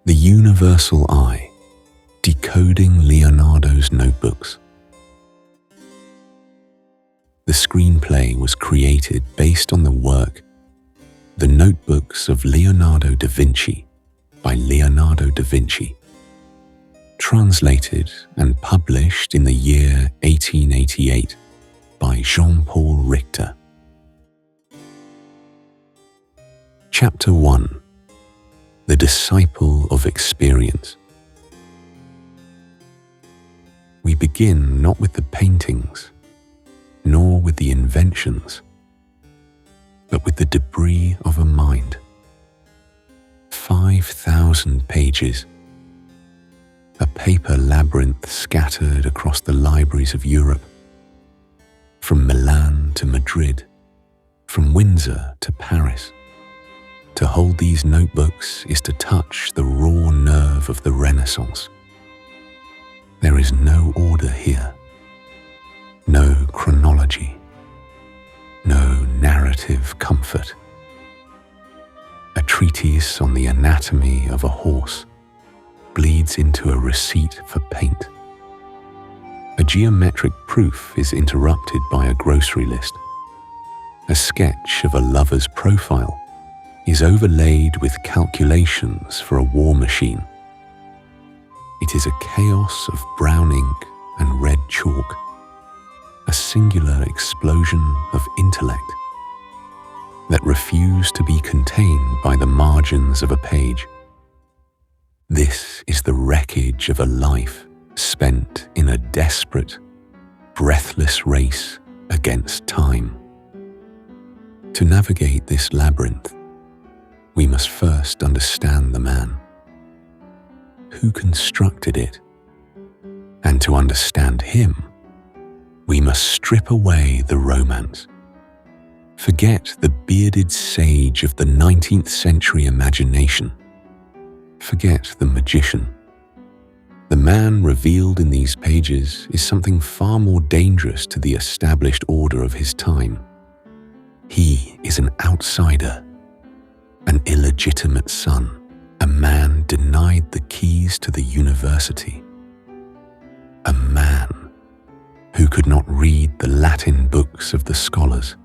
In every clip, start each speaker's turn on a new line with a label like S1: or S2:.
S1: The Universal Eye, Decoding Leonardo's Notebooks. The screenplay was created based on the work The Notebooks of Leonardo da Vinci by Leonardo da Vinci, translated and published in the year 1888 by Jean-Paul Richter. Chapter 1. The Disciple of Experience. We begin not with the paintings, nor with the inventions, but with the debris of a mind. 5,000 pages, a paper labyrinth scattered across the libraries of Europe, from Milan to Madrid, from Windsor to Paris. To hold these notebooks is to touch the raw nerve of the Renaissance. There is no order here, no chronology, no narrative comfort. A treatise on the anatomy of a horse bleeds into a receipt for paint. A geometric proof is interrupted by a grocery list. A sketch of a lover's profile is overlaid with calculations for a war machine. It is a chaos of brown ink and red chalk, a singular explosion of intellect that refuse to be contained by the margins of a page. This is the wreckage of a life spent in a desperate, breathless race against time. To navigate this labyrinth, we must first understand the man. Who constructed it? And to understand him, we must strip away the romance. Forget the bearded sage of the 19th century imagination. Forget the magician. The man revealed in these pages is something far more dangerous to the established order of his time. He is an outsider, an illegitimate son, a man denied the keys to the university, a man who could not read the Latin books of the scholars.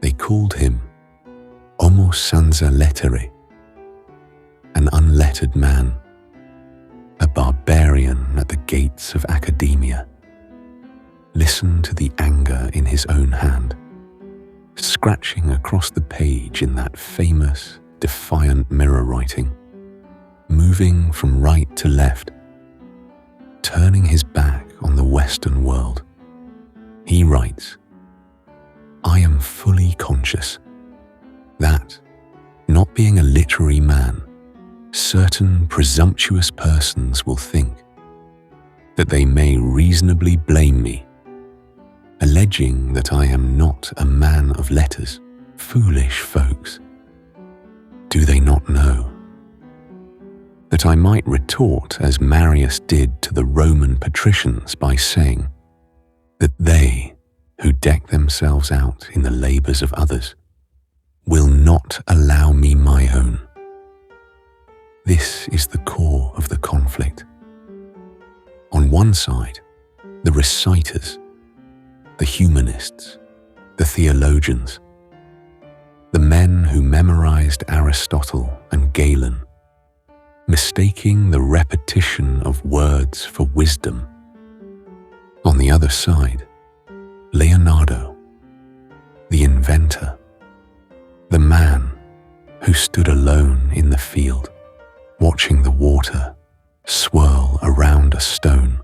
S1: They called him Homo senza lettere, an unlettered man, a barbarian at the gates of academia. Listen to the anger in his own hand, scratching across the page in that famous, defiant mirror writing, moving from right to left, turning his back on the Western world. He writes, "I am fully conscious that, not being a literary man, certain presumptuous persons will think that they may reasonably blame me, alleging that I am not a man of letters. Foolish folks! Do they not know that I might retort as Marius did to the Roman patricians by saying that they, who deck themselves out in the labours of others, will not allow me my own? This is the core of the conflict. On one side, the reciters, the humanists, the theologians, the men who memorized Aristotle and Galen, mistaking the repetition of words for wisdom. On the other side, Leonardo, the inventor, the man who stood alone in the field, watching the water swirl around a stone,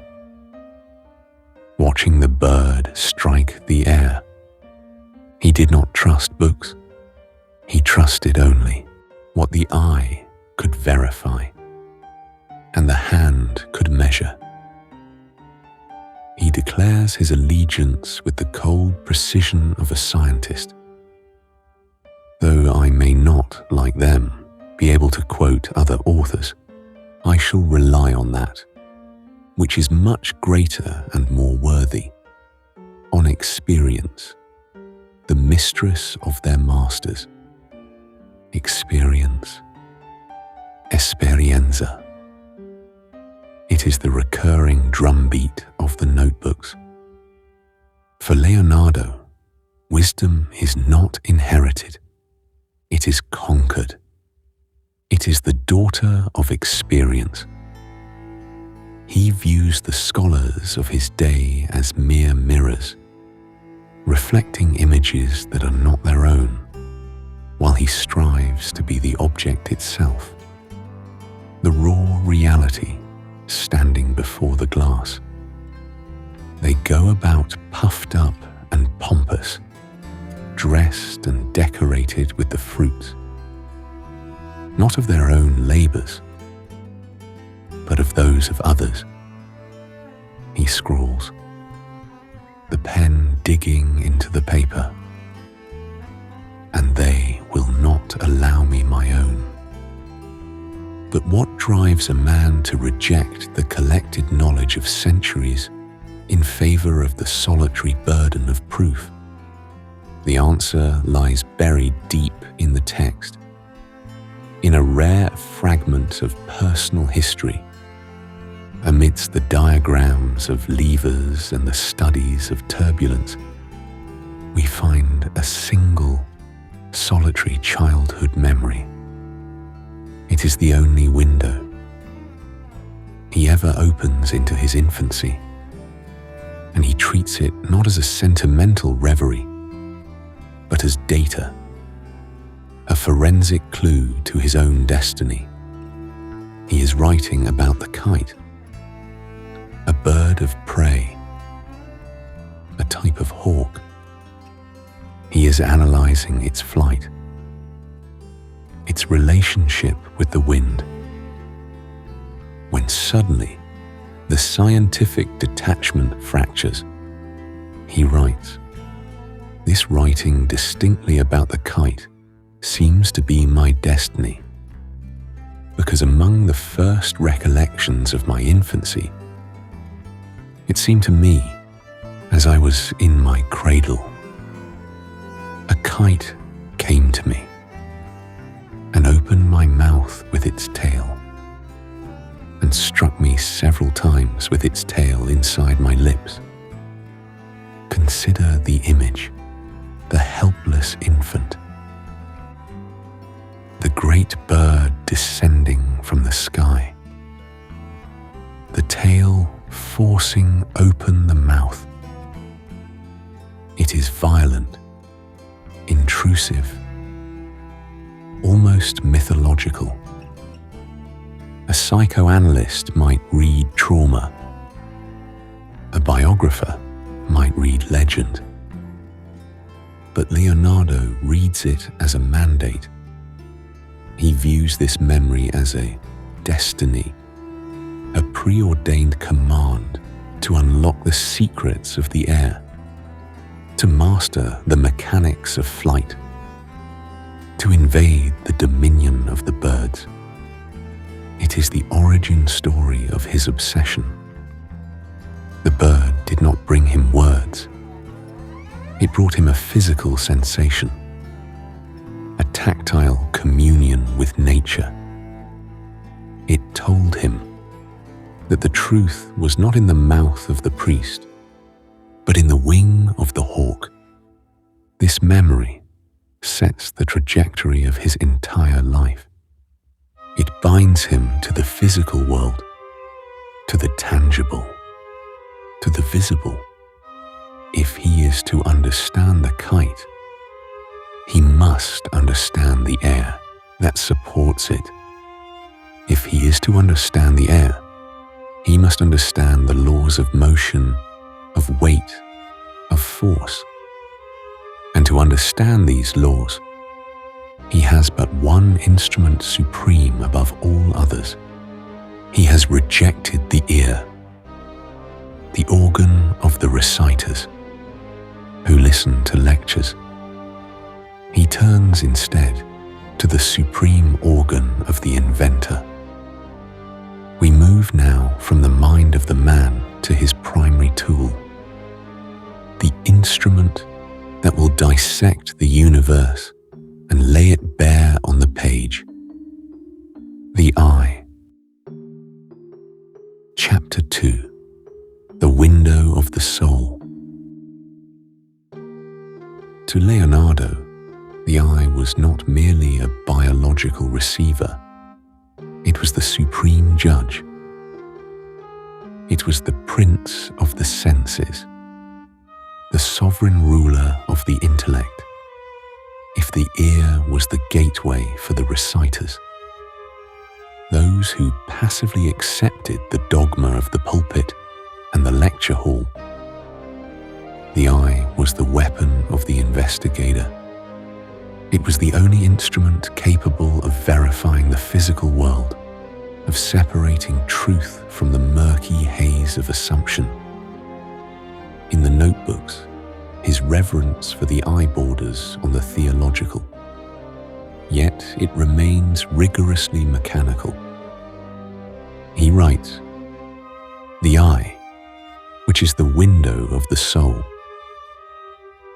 S1: watching the bird strike the air. He did not trust books. He trusted only what the eye could verify and the hand could measure. He declares his allegiance with the cold precision of a scientist. Though I may not, like them, be able to quote other authors, I shall rely on that, which is much greater and more worthy, on experience, the mistress of their masters. Experience, experiencia. stanza. It is the recurring drumbeat of the notebooks. For Leonardo, wisdom is not inherited, it is conquered. It is the daughter of experience. He views the scholars of his day as mere mirrors, reflecting images that are not their own, while he strives to be the object itself, the raw reality standing before the glass. They go about puffed up and pompous, dressed and decorated with the fruits, not of their own labours, but of those of others. He scrawls, the pen digging into the paper, and they will not allow me my own. But what drives a man to reject the collected knowledge of centuries in favour of the solitary burden of proof? The answer lies buried deep in the text, in a rare fragment of personal history, amidst the diagrams of levers and the studies of turbulence. We find a single, solitary childhood memory. It is the only window he ever opens into his infancy, and he treats it not as a sentimental reverie, but as data, a forensic clue to his own destiny. He is writing about the kite, a bird of prey, a type of hawk. He is analyzing its flight, its relationship with the wind, when suddenly the scientific detachment fractures. He writes, "This writing distinctly about the kite seems to be my destiny, because among the first recollections of my infancy, it seemed to me, as I was in my cradle, a kite came to me and opened my mouth with its tail, and struck me several times with its tail inside my lips. Consider the image, the helpless infant, the great bird descending from the sky, the tail forcing open the mouth. It is violent, intrusive, almost mythological. A psychoanalyst might read trauma. A biographer might read legend. But Leonardo reads it as a mandate. He views this memory as a destiny, a preordained command to unlock the secrets of the air, to master the mechanics of flight, to invade the dominion of the birds. It is the origin story of his obsession. The bird did not bring him words. It brought him a physical sensation, a tactile communion with nature. It told him that the truth was not in the mouth of the priest, but in the wing of the hawk. This memory sets the trajectory of his entire life. It binds him to the physical world, to the tangible, to the visible. If he is to understand the kite, he must understand the air that supports it. If he is to understand the air, he must understand the laws of motion, of weight, of force. And to understand these laws, he has but one instrument supreme above all others. He has rejected the ear, the organ of the reciters who listen to lectures. He turns instead to the supreme organ of the inventor. We move now from the mind of the man to his primary tool, the instrument that will dissect the universe and lay it bare on the page. The eye, Chapter 2, The Window of the Soul. To Leonardo, the eye was not merely a biological receiver. It was the supreme judge. It was the prince of the senses, the sovereign ruler of the intellect, if the ear was the gateway for the reciters. Those who passively accepted the dogma of the pulpit and the lecture hall. The eye was the weapon of the investigator. It was the only instrument capable of verifying the physical world, of separating truth from the murky haze of assumption. In the notebooks, his reverence for the eye borders on the theological. Yet it remains rigorously mechanical. He writes, "The eye, which is the window of the soul,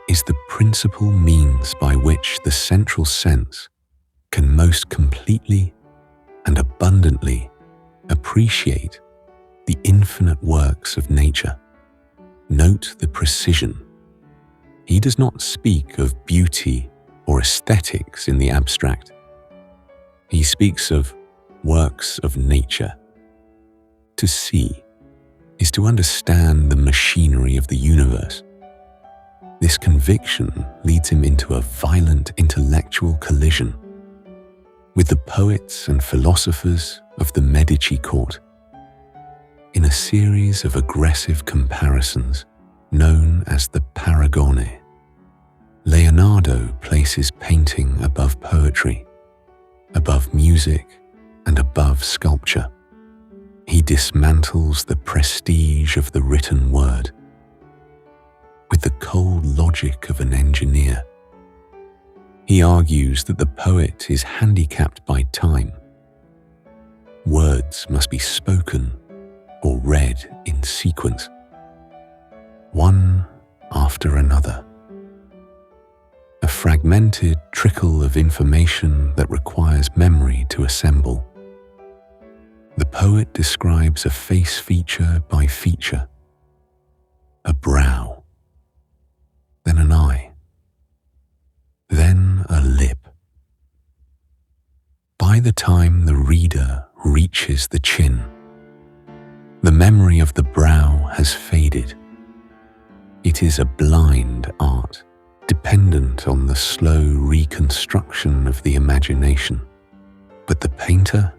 S1: is the principal means by which the central sense can most completely and abundantly appreciate the infinite works of nature. Note the precision. He does not speak of beauty or aesthetics in the abstract. He speaks of works of nature. To see is to understand the machinery of the universe. This conviction leads him into a violent intellectual collision with the poets and philosophers of the Medici court. In a series of aggressive comparisons known as the paragone, Leonardo places painting above poetry, above music, and above sculpture. He dismantles the prestige of the written word. With the cold logic of an engineer, he argues that the poet is handicapped by time. Words must be spoken or read in sequence, one after another. A fragmented trickle of information that requires memory to assemble. The poet describes a face feature by feature, a brow, then an eye, then a lip. By the time the reader reaches the chin, the memory of the brow has faded. It is a blind art, dependent on the slow reconstruction of the imagination. But the painter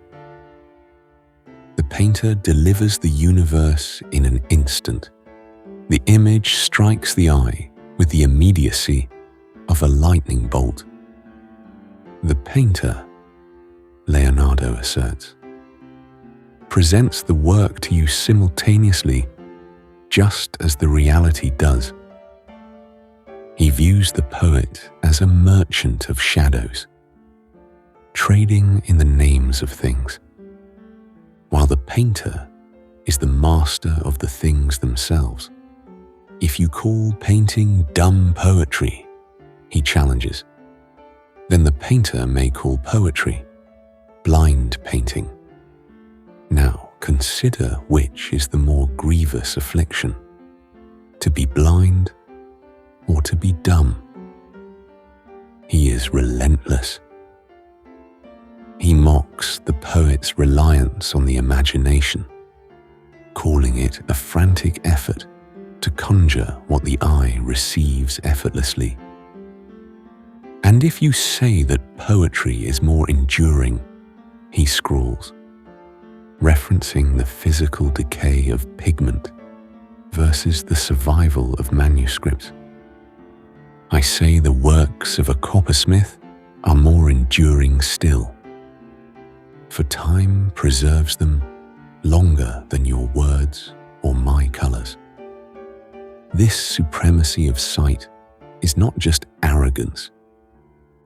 S1: delivers the universe in an instant. The image strikes the eye with the immediacy of a lightning bolt. The painter, Leonardo asserts, presents the work to you simultaneously, just as the reality does. He views the poet as a merchant of shadows, trading in the names of things, while the painter is the master of the things themselves. If you call painting dumb poetry, he challenges, then the painter may call poetry blind painting. Now consider which is the more grievous affliction, to be blind or to be dumb. He is relentless. He mocks the poet's reliance on the imagination, calling it a frantic effort to conjure what the eye receives effortlessly. And if you say that poetry is more enduring, he scrawls, referencing the physical decay of pigment versus the survival of manuscripts. I say the works of a coppersmith are more enduring still, for time preserves them longer than your words or my colors. This supremacy of sight is not just arrogance,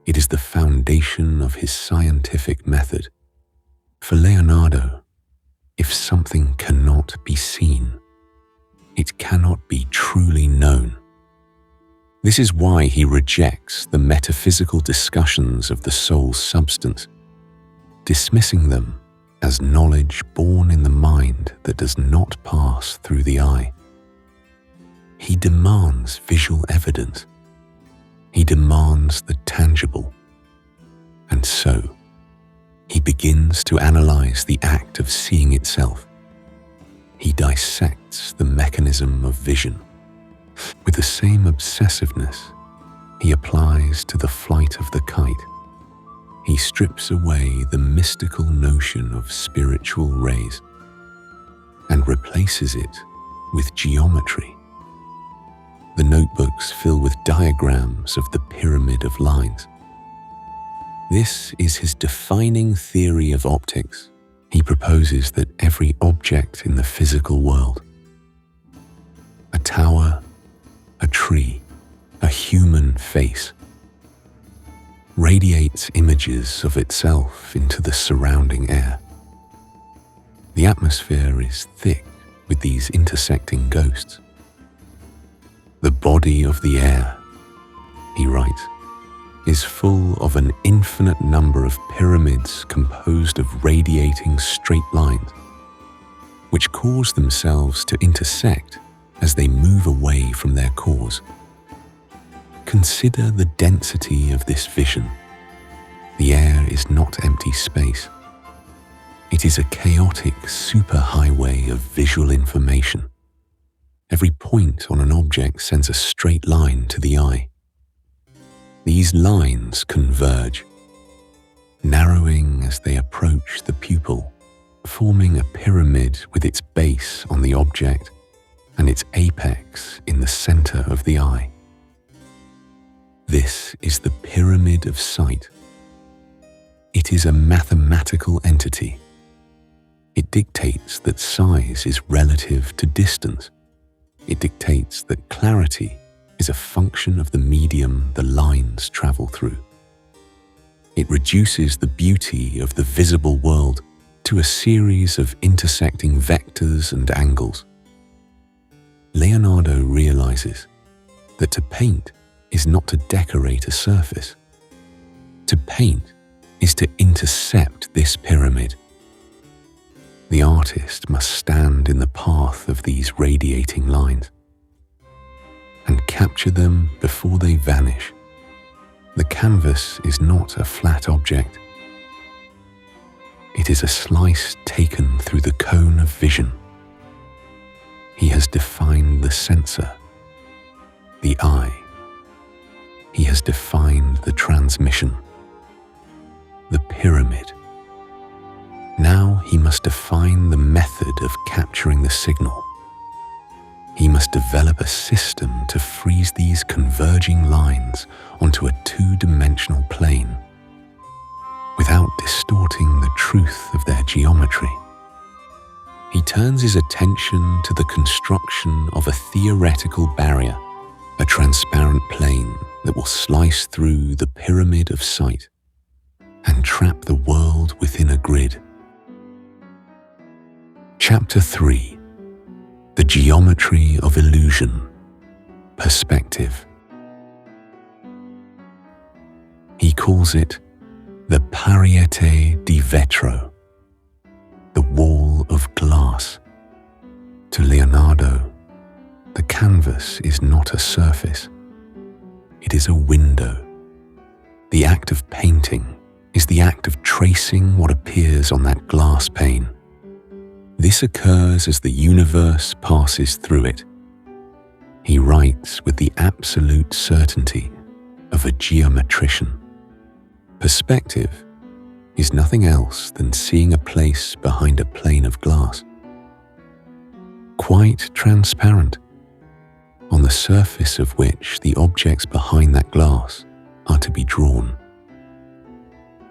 S1: it is the foundation of his scientific method. For Leonardo, if something cannot be seen, it cannot be truly known. This is why he rejects the metaphysical discussions of the soul's substance, dismissing them as knowledge born in the mind that does not pass through the eye. He demands visual evidence. He demands the tangible. And so, he begins to analyze the act of seeing itself. He dissects the mechanism of vision. With the same obsessiveness he applies to the flight of the kite, he strips away the mystical notion of spiritual rays and replaces it with geometry. The notebooks fill with diagrams of the pyramid of lines. This is his defining theory of optics. He proposes that every object in the physical world, a tower, a tree, a human face, radiates images of itself into the surrounding air. The atmosphere is thick with these intersecting ghosts. The body of the air, he writes, is full of an infinite number of pyramids composed of radiating straight lines, which cause themselves to intersect as they move away from their cause. Consider the density of this vision. The air is not empty space. It is a chaotic superhighway of visual information. Every point on an object sends a straight line to the eye. These lines converge, narrowing as they approach the pupil, forming a pyramid with its base on the object and its apex in the center of the eye. This is the pyramid of sight. It is a mathematical entity. It dictates that size is relative to distance. It dictates that clarity is a function of the medium the lines travel through. It reduces the beauty of the visible world to a series of intersecting vectors and angles. Leonardo realizes that to paint is not to decorate a surface. To paint is to intercept this pyramid. The artist must stand in the path of these radiating lines and capture them before they vanish. The canvas is not a flat object. It is a slice taken through the cone of vision. He has defined the sensor, the eye. He has defined the transmission, the pyramid. Now he must define the method of capturing the signal. He must develop a system to freeze these converging lines onto a two-dimensional plane without distorting the truth of their geometry. He turns his attention to the construction of a theoretical barrier, a transparent plane that will slice through the pyramid of sight and trap the world within a grid. Chapter 3: The Geometry of Illusion, Perspective. He calls it the Parieté di Vetro, the wall of glass. To Leonardo, the canvas is not a surface. It is a window. The act of painting is the act of tracing what appears on that glass pane. This occurs as the universe passes through it. He writes with the absolute certainty of a geometrician. Perspective is nothing else than seeing a place behind a plane of glass. Quite transparent, on the surface of which the objects behind that glass are to be drawn.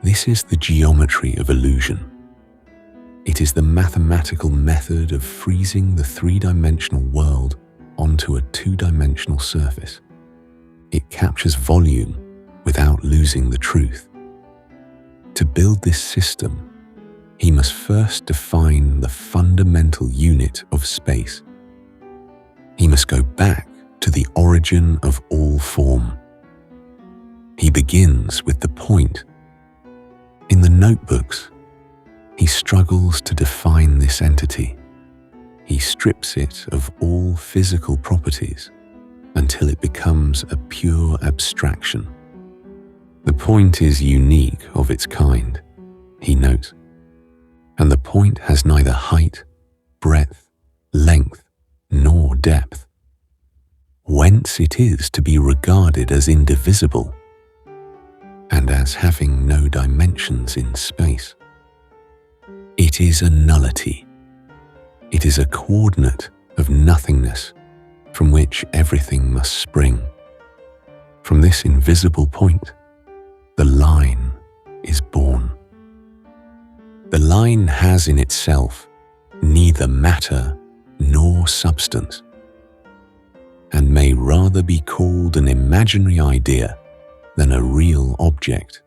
S1: This is the geometry of illusion. It is the mathematical method of freezing the three-dimensional world onto a two-dimensional surface. It captures volume without losing the truth. To build this system, he must first define the fundamental unit of space. He must go back to the origin of all form. He begins with the point. In the notebooks, He struggles to define this entity. He strips it of all physical properties until it becomes a pure abstraction. The point is unique of its kind, he notes, and the point has neither height, breadth, length, nor depth, whence it is to be regarded as indivisible and as having no dimensions in space. It is a nullity. It is a coordinate of nothingness from which everything must spring. From this invisible point, the line is born. The line has in itself neither matter nor substance, and may rather be called an imaginary idea than a real object.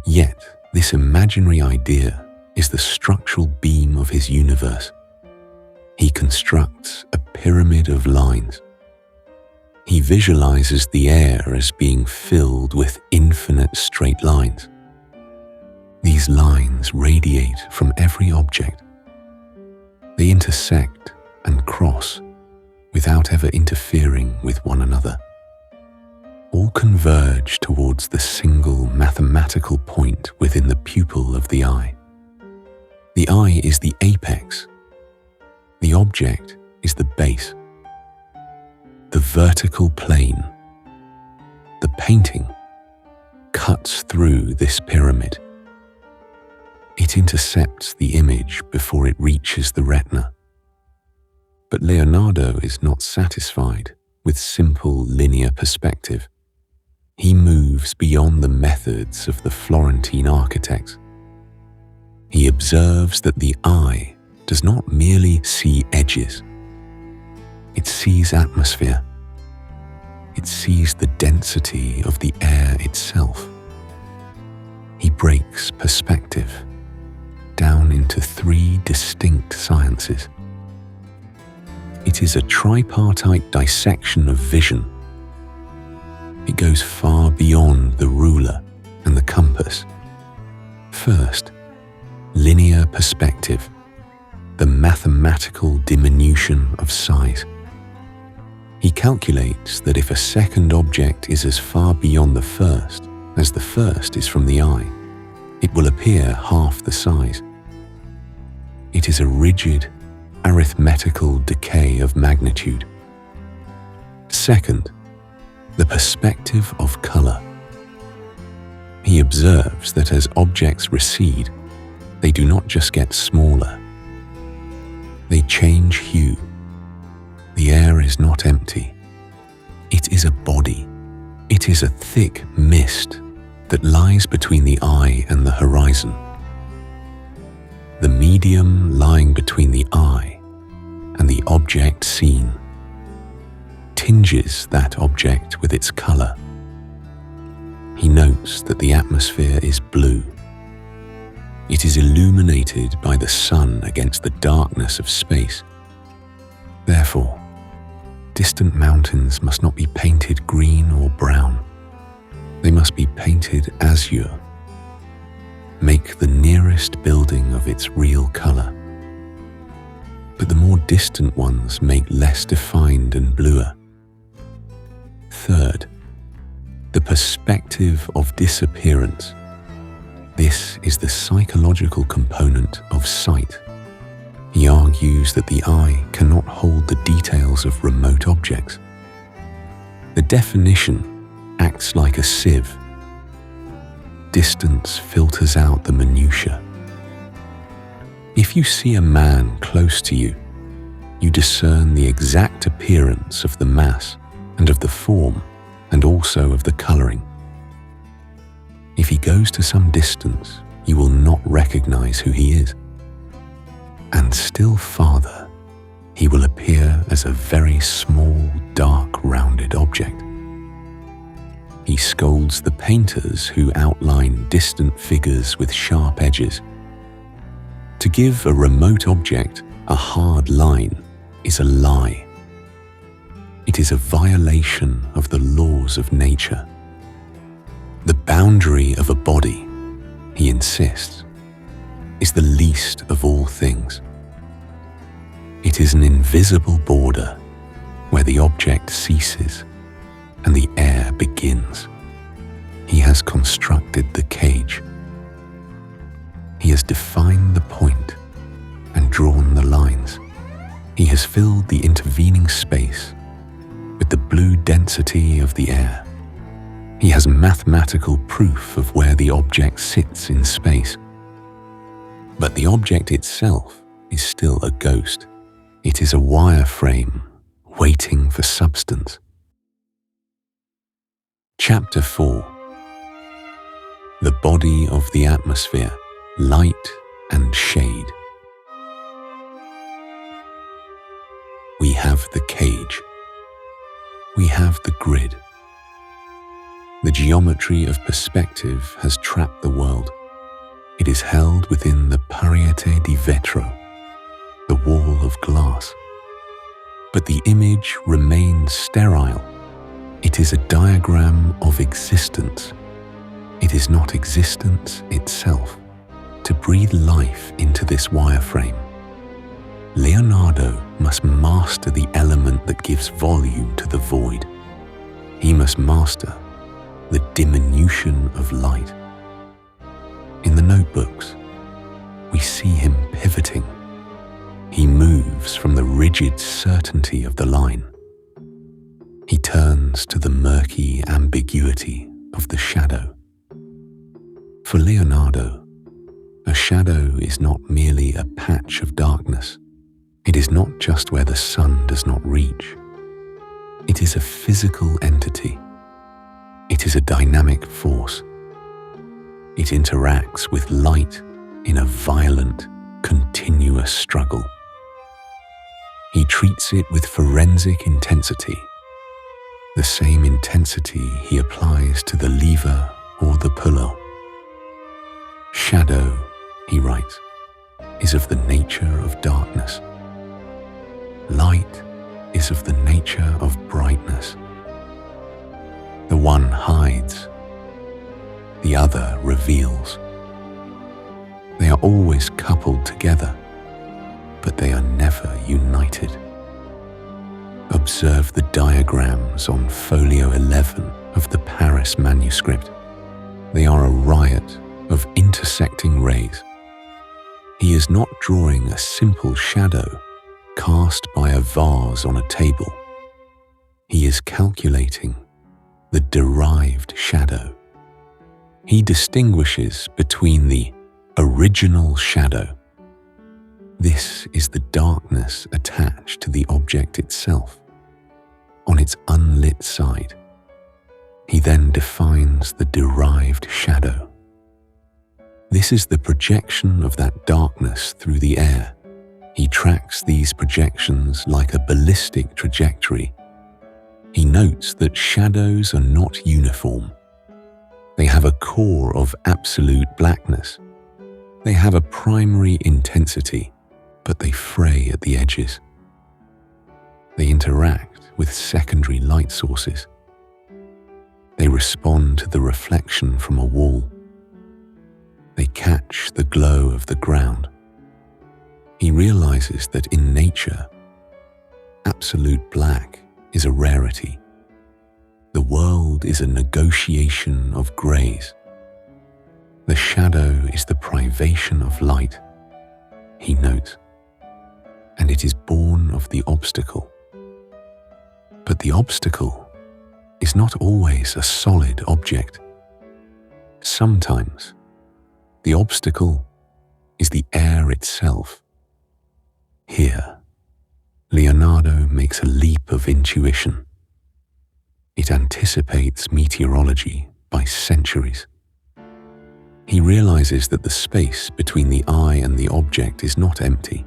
S1: Yet this imaginary idea is the structural beam of his universe. He constructs a pyramid of lines. He visualizes the air as being filled with infinite straight lines. These lines radiate from every object. They intersect and cross without ever interfering with one another. All converge towards the single mathematical point within the pupil of the eye. The eye is the apex. The object is the base. The vertical plane, the painting, cuts through this pyramid. It intercepts the image before it reaches the retina. But Leonardo is not satisfied with simple linear perspective. He moves beyond the methods of the Florentine architects. He observes that the eye does not merely see edges. It sees atmosphere. It sees the density of the air itself. He breaks perspective down into 3 distinct sciences. It is a tripartite dissection of vision. It goes far beyond the ruler and the compass. First, linear perspective, the mathematical diminution of size. He calculates that if a second object is as far beyond the first as the first is from the eye, it will appear half the size. It is a rigid, arithmetical decay of magnitude. Second, the perspective of color. He observes that as objects recede, they do not just get smaller. They change hue. The air is not empty. It is a body. It is a thick mist that lies between the eye and the horizon. The medium lying between the eye and the object seen tinges that object with its color. He notes that the atmosphere is blue. It is illuminated by the sun against the darkness of space. Therefore, distant mountains must not be painted green or brown. They must be painted azure. Make the nearest building of its real color. But the more distant ones make less defined and bluer. Third, the perspective of disappearance. This is the psychological component of sight. He argues that the eye cannot hold the details of remote objects. The definition acts like a sieve. Distance filters out the minutiae. If you see a man close to you, you discern the exact appearance of the mass and of the form and also of the coloring. If he goes to some distance, you will not recognize who he is. And still farther, he will appear as a very small, dark, rounded object. He scolds the painters who outline distant figures with sharp edges. To give a remote object a hard line is a lie. It is a violation of the laws of nature. The boundary of a body, he insists, is the least of all things. It is an invisible border where the object ceases and the air begins. He has constructed the cage. He has defined the point and drawn the lines. He has filled the intervening space with the blue density of the air. He has mathematical proof of where the object sits in space. But the object itself is still a ghost. It is a wireframe waiting for substance. Chapter 4. The body of the atmosphere, light and shade. We have the cage. We have the grid. The geometry of perspective has trapped the world. It is held within the parieté di vetro, the wall of glass. But the image remains sterile. It is a diagram of existence. It is not existence itself. To breathe life into this wireframe, Leonardo must master the element that gives volume to the void. He must master the diminution of light. In the notebooks, we see him pivoting. He moves from the rigid certainty of the line. He turns to the murky ambiguity of the shadow. For Leonardo, a shadow is not merely a patch of darkness. It is not just where the sun does not reach. It is a physical entity. It is a dynamic force. It interacts with light in a violent, continuous struggle. He treats it with forensic intensity, the same intensity he applies to the lever or the puller. Shadow, he writes, is of the nature of darkness. Light is of the nature of brightness. The one hides, the other reveals. They are always coupled together, but they are never united. Observe the diagrams on folio 11 of the Paris manuscript. They are a riot of intersecting rays. He is not drawing a simple shadow cast by a vase on a table. He is calculating the derived shadow. He distinguishes between the original shadow. This is the darkness attached to the object itself, on its unlit side. He then defines the derived shadow. This is the projection of that darkness through the air. He tracks these projections like a ballistic trajectory. He notes that shadows are not uniform. They have a core of absolute blackness. They have a primary intensity, but they fray at the edges. They interact with secondary light sources. They respond to the reflection from a wall. They catch the glow of the ground. He realizes that in nature, absolute black is a rarity. The world is a negotiation of grays. The shadow is the privation of light, he notes, and it is born of the obstacle. But the obstacle is not always a solid object. Sometimes the obstacle is the air itself. Here, Leonardo makes a leap of intuition. It anticipates meteorology by centuries. He realizes that the space between the eye and the object is not empty.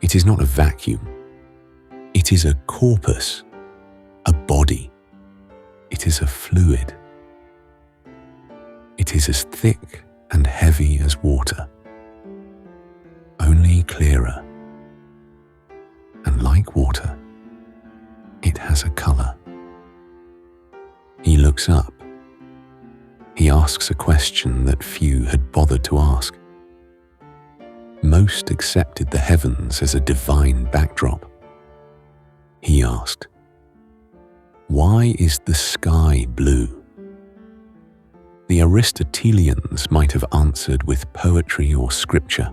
S1: It is not a vacuum. It is a corpus, a body. It is a fluid. It is as thick and heavy as water, only clearer. And like water, it has a color. He looks up. He asks a question that few had bothered to ask. most accepted the heavens as a divine backdrop. He asked, "Why is the sky blue?" The Aristotelians might have answered with poetry or scripture.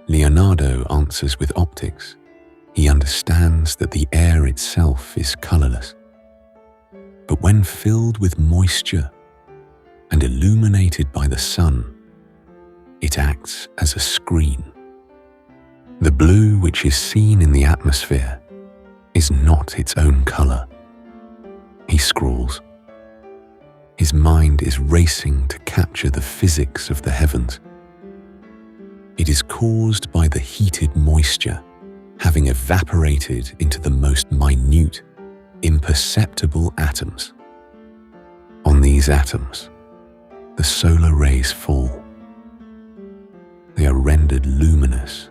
S1: Leonardo answers with optics. He understands that the air itself is colorless. But when filled with moisture and illuminated by the sun, it acts as a screen. The blue which is seen in the atmosphere is not its own color. He scrawls. His mind is racing to capture the physics of the heavens. It is caused by the heated moisture having evaporated into the most minute, imperceptible atoms. On these atoms, the solar rays fall. They are rendered luminous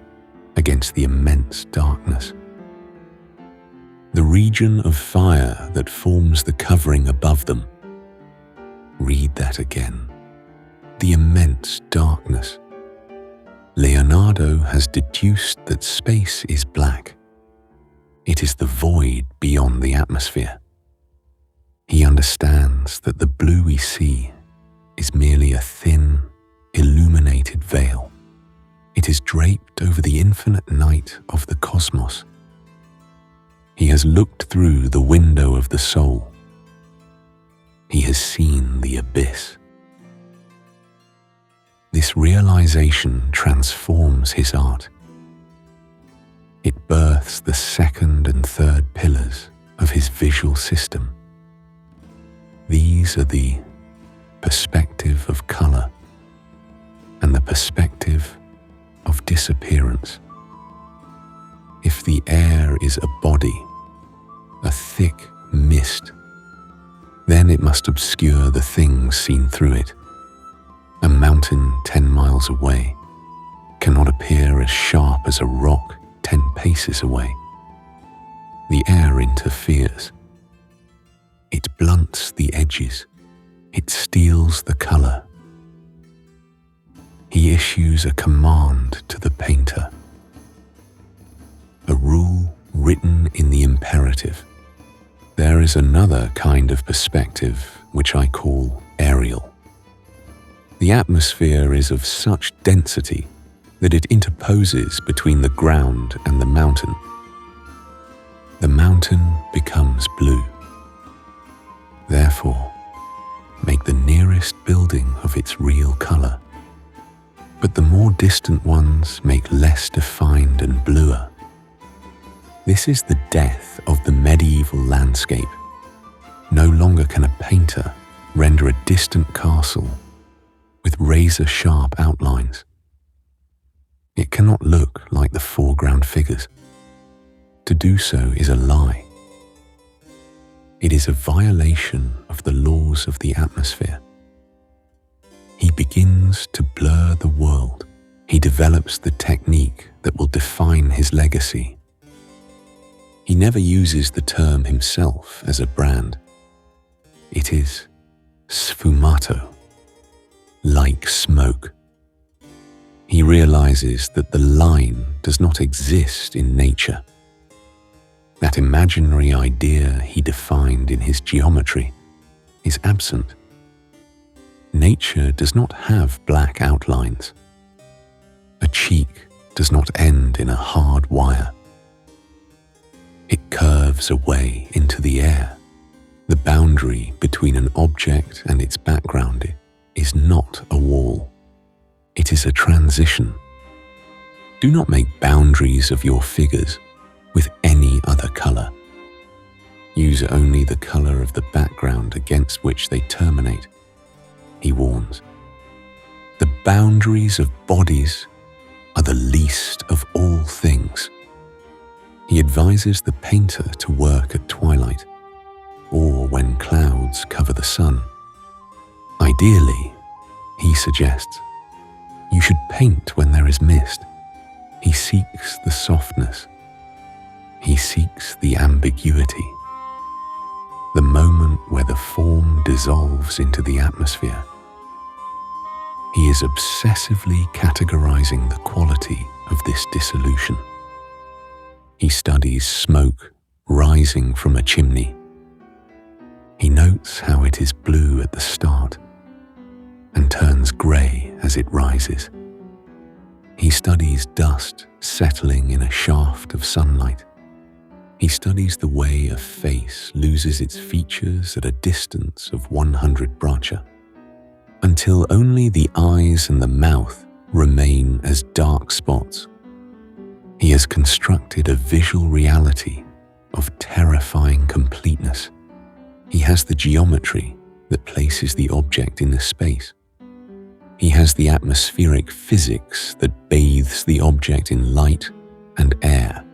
S1: against the immense darkness. The region of fire that forms the covering above them. Read that again. The immense darkness. Leonardo has deduced that space is black. It is the void beyond the atmosphere. He understands that the blue we see is merely a thin, illuminated veil. It is draped over the infinite night of the cosmos. He has looked through the window of the soul. He has seen the abyss. This realization transforms his art. It births the second and third pillars of his visual system. These are the perspective of color and the perspective of disappearance. If the air is a body, a thick mist, then it must obscure the things seen through it. A mountain 10 miles away cannot appear as sharp as a rock 10 paces away. The air interferes. It blunts the edges. It steals the color. He issues a command to the painter. A rule written in the imperative. There is another kind of perspective which I call aerial. The atmosphere is of such density that it interposes between the ground and the mountain. The mountain becomes blue. Therefore, make the nearest building of its real color, but the more distant ones make less defined and bluer. This is the death of the medieval landscape. No longer can a painter render a distant castle with razor-sharp outlines. It cannot look like the foreground figures. To do so is a lie. It is a violation of the laws of the atmosphere. He begins to blur the world. He develops the technique that will define his legacy. He never uses the term himself as a brand. It is sfumato, like smoke. He realizes that the line does not exist in nature. That imaginary idea he defined in his geometry is absent. Nature does not have black outlines. A cheek does not end in a hard wire. It curves away into the air. The boundary between an object and its background is not a wall. It is a transition. Do not make boundaries of your figures with any other color. Use only the color of the background against which they terminate, he warns. The boundaries of bodies are the least of all things. He advises the painter to work at twilight, or when clouds cover the sun. Ideally, he suggests, you should paint when there is mist. He seeks the softness. He seeks the ambiguity. The moment where the form dissolves into the atmosphere. He is obsessively categorizing the quality of this dissolution. He studies smoke rising from a chimney. He notes how it is blue at the start and turns grey as it rises. He studies dust settling in a shaft of sunlight. He studies the way a face loses its features at a distance of 100 bracha, until only the eyes and the mouth remain as dark spots. He has constructed a visual reality of terrifying completeness. He has the geometry that places the object in the space. He has the atmospheric physics that bathes the object in light and air.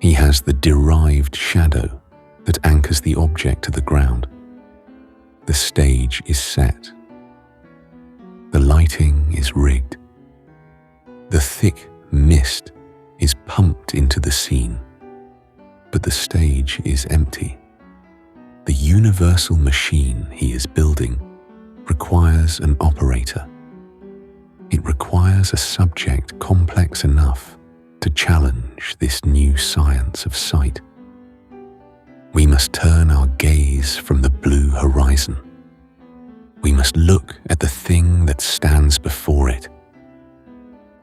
S1: He has the derived shadow that anchors the object to the ground. The stage is set. The lighting is rigged. The thick mist is pumped into the scene, but the stage is empty. The universal machine he is building requires an operator. It requires a subject complex enough to challenge this new science of sight. We must turn our gaze from the blue horizon. We must look at the thing that stands before it.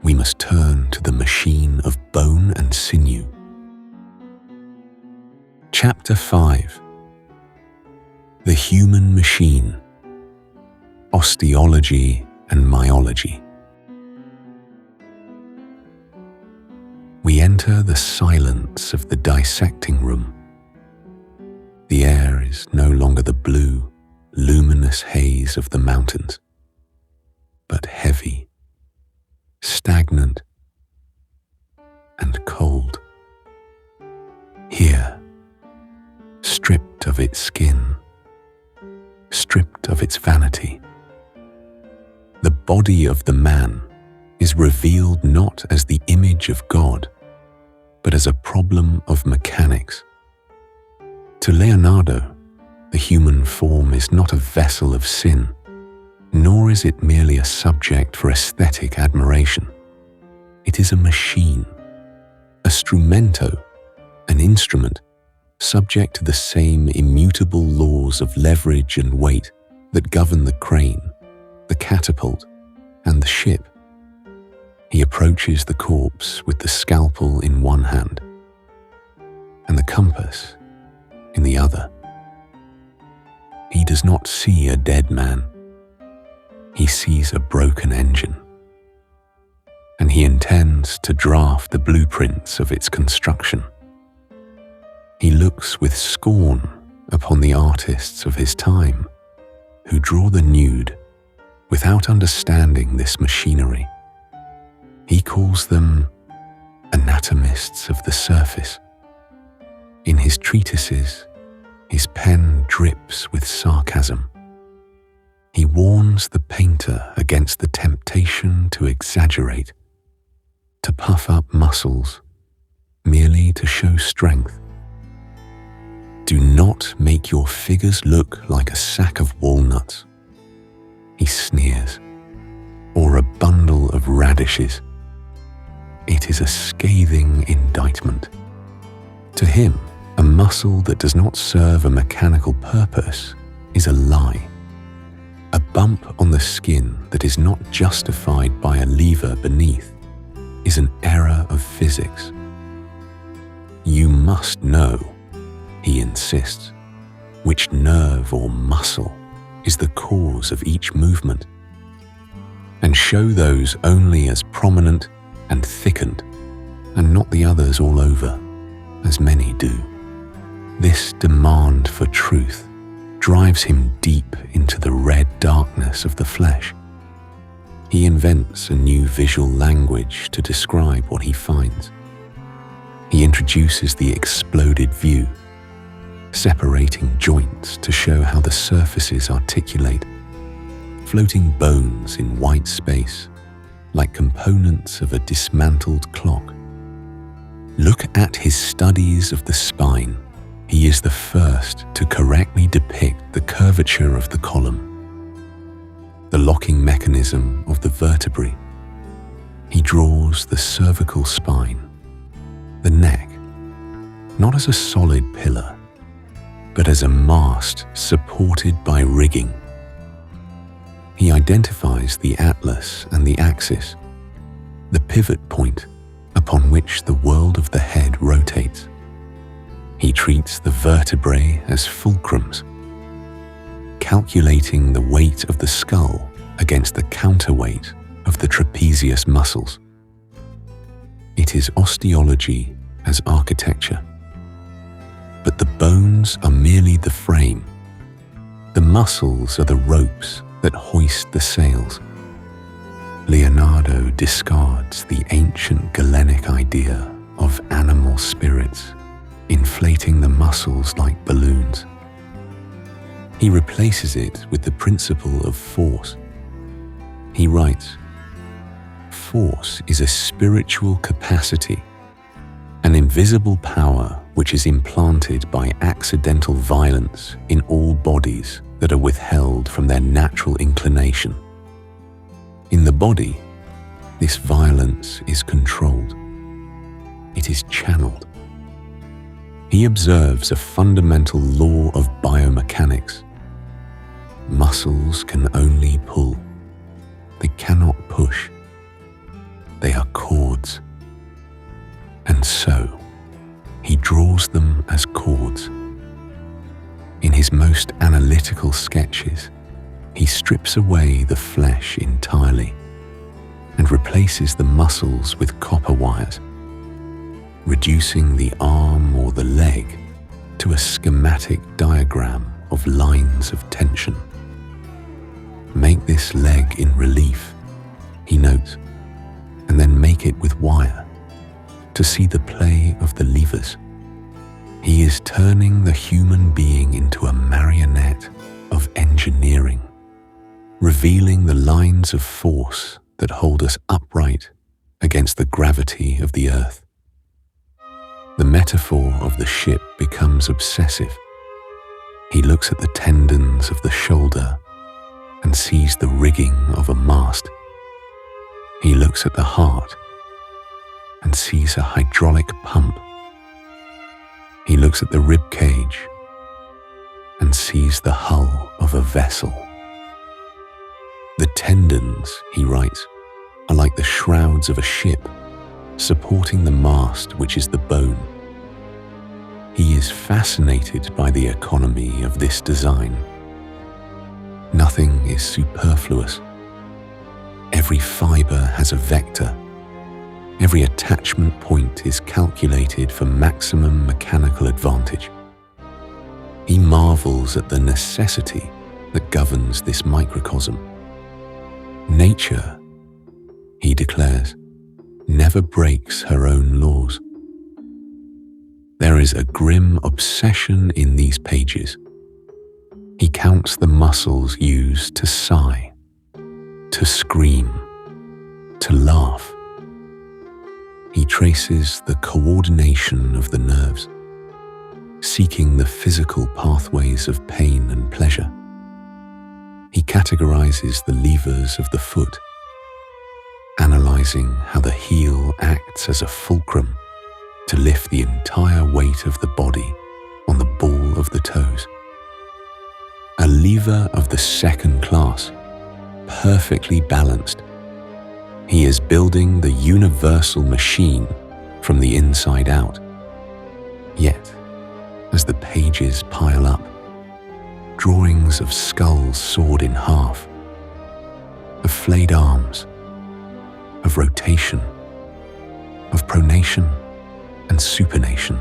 S1: We must turn to the machine of bone and sinew. Chapter 5. The Human Machine, Osteology and Myology. We enter the silence of the dissecting room. The air is no longer the blue, luminous haze of the mountains, but heavy, stagnant, and cold. Here, stripped of its skin, stripped of its vanity, the body of the man is revealed not as the image of God, but as a problem of mechanics. To Leonardo, the human form is not a vessel of sin, nor is it merely a subject for aesthetic admiration. It is a machine, a strumento, an instrument, subject to the same immutable laws of leverage and weight that govern the crane, the catapult, and the ship. He approaches the corpse with the scalpel in one hand and the compass in the other. He does not see a dead man. He sees a broken engine, and he intends to draft the blueprints of its construction. He looks with scorn upon the artists of his time who draw the nude without understanding this machinery. He calls them anatomists of the surface. In his treatises, his pen drips with sarcasm. He warns the painter against the temptation to exaggerate, to puff up muscles, merely to show strength. Do not make your figures look like a sack of walnuts, he sneers, or a bundle of radishes. It is a scathing indictment. To him, a muscle that does not serve a mechanical purpose is a lie. A bump on the skin that is not justified by a lever beneath is an error of physics. You must know, he insists, which nerve or muscle is the cause of each movement, and show those only as prominent and thickened, and not the others all over, as many do. This demand for truth drives him deep into the red darkness of the flesh. He invents a new visual language to describe what he finds. He introduces the exploded view, separating joints to show how the surfaces articulate, floating bones in white space, like components of a dismantled clock. Look at his studies of the spine. He is the first to correctly depict the curvature of the column. the locking mechanism of the vertebrae. He draws the cervical spine, the neck, not as a solid pillar, but as a mast supported by rigging. He identifies the atlas and the axis, the pivot point upon which the world of the head rotates. He treats the vertebrae as fulcrums, calculating the weight of the skull against the counterweight of the trapezius muscles. It is osteology as architecture. But the bones are merely the frame. The muscles are the ropes that hoist the sails. Leonardo discards the ancient Galenic idea of animal spirits inflating the muscles like balloons. He replaces it with the principle of force. He writes, "Force is a spiritual capacity, an invisible power which is implanted by accidental violence in all bodies that are withheld from their natural inclination. In the body, this violence is controlled. It is channeled." He observes a fundamental law of biomechanics. Muscles can only pull. They cannot push. They are cords. And so, he draws them as cords. In his most analytical sketches, he strips away the flesh entirely and replaces the muscles with copper wires, reducing the arm or the leg to a schematic diagram of lines of tension. "Make this leg in relief," he notes, "and then make it with wire to see the play of the levers." He is turning the human being into a marionette of engineering, revealing the lines of force that hold us upright against the gravity of the earth. The metaphor of the ship becomes obsessive. He looks at the tendons of the shoulder and sees the rigging of a mast. He looks at the heart and sees a hydraulic pump. He looks at the rib cage and sees the hull of a vessel. The tendons, he writes, are like the shrouds of a ship, supporting the mast which is the bone. He is fascinated by the economy of this design. Nothing is superfluous. Every fiber has a vector. Every attachment point is calculated for maximum mechanical advantage. He marvels at the necessity that governs this microcosm. Nature, he declares, never breaks her own laws. There is a grim obsession in these pages. He counts the muscles used to sigh, to scream, to laugh. He traces the coordination of the nerves, seeking the physical pathways of pain and pleasure. He categorizes the levers of the foot, analyzing how the heel acts as a fulcrum to lift the entire weight of the body on the ball of the toes. A lever of the second class, perfectly balanced. He is building the universal machine from the inside out. Yet, as the pages pile up, drawings of skulls sawed in half, of flayed arms, of rotation, of pronation and supination.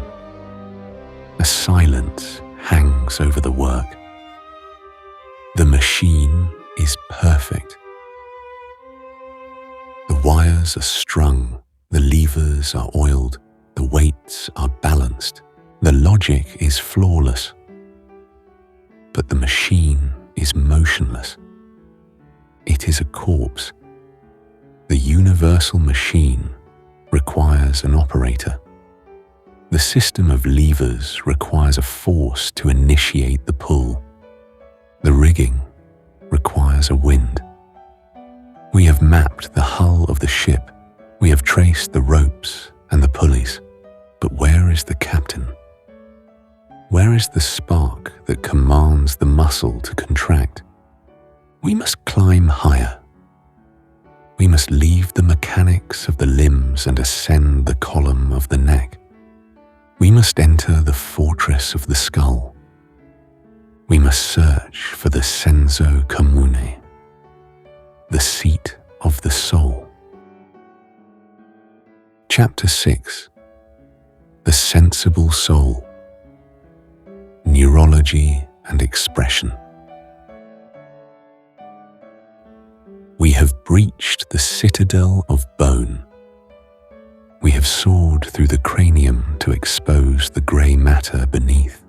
S1: A silence hangs over the work. The machine is perfect. The wires are strung, the levers are oiled, the weights are balanced, the logic is flawless. But the machine is motionless. It is a corpse. The universal machine requires an operator. The system of levers requires a force to initiate the pull. The rigging requires a wind. We have mapped the hull of the ship, we have traced the ropes and the pulleys, but where is the captain? Where is the spark that commands the muscle to contract? We must climb higher. We must leave the mechanics of the limbs and ascend the column of the neck. We must enter the fortress of the skull. We must search for the senso comune, the seat of the soul. Chapter 6. The Sensible Soul. Neurology and Expression. We have breached the citadel of bone. We have soared through the cranium to expose the grey matter beneath.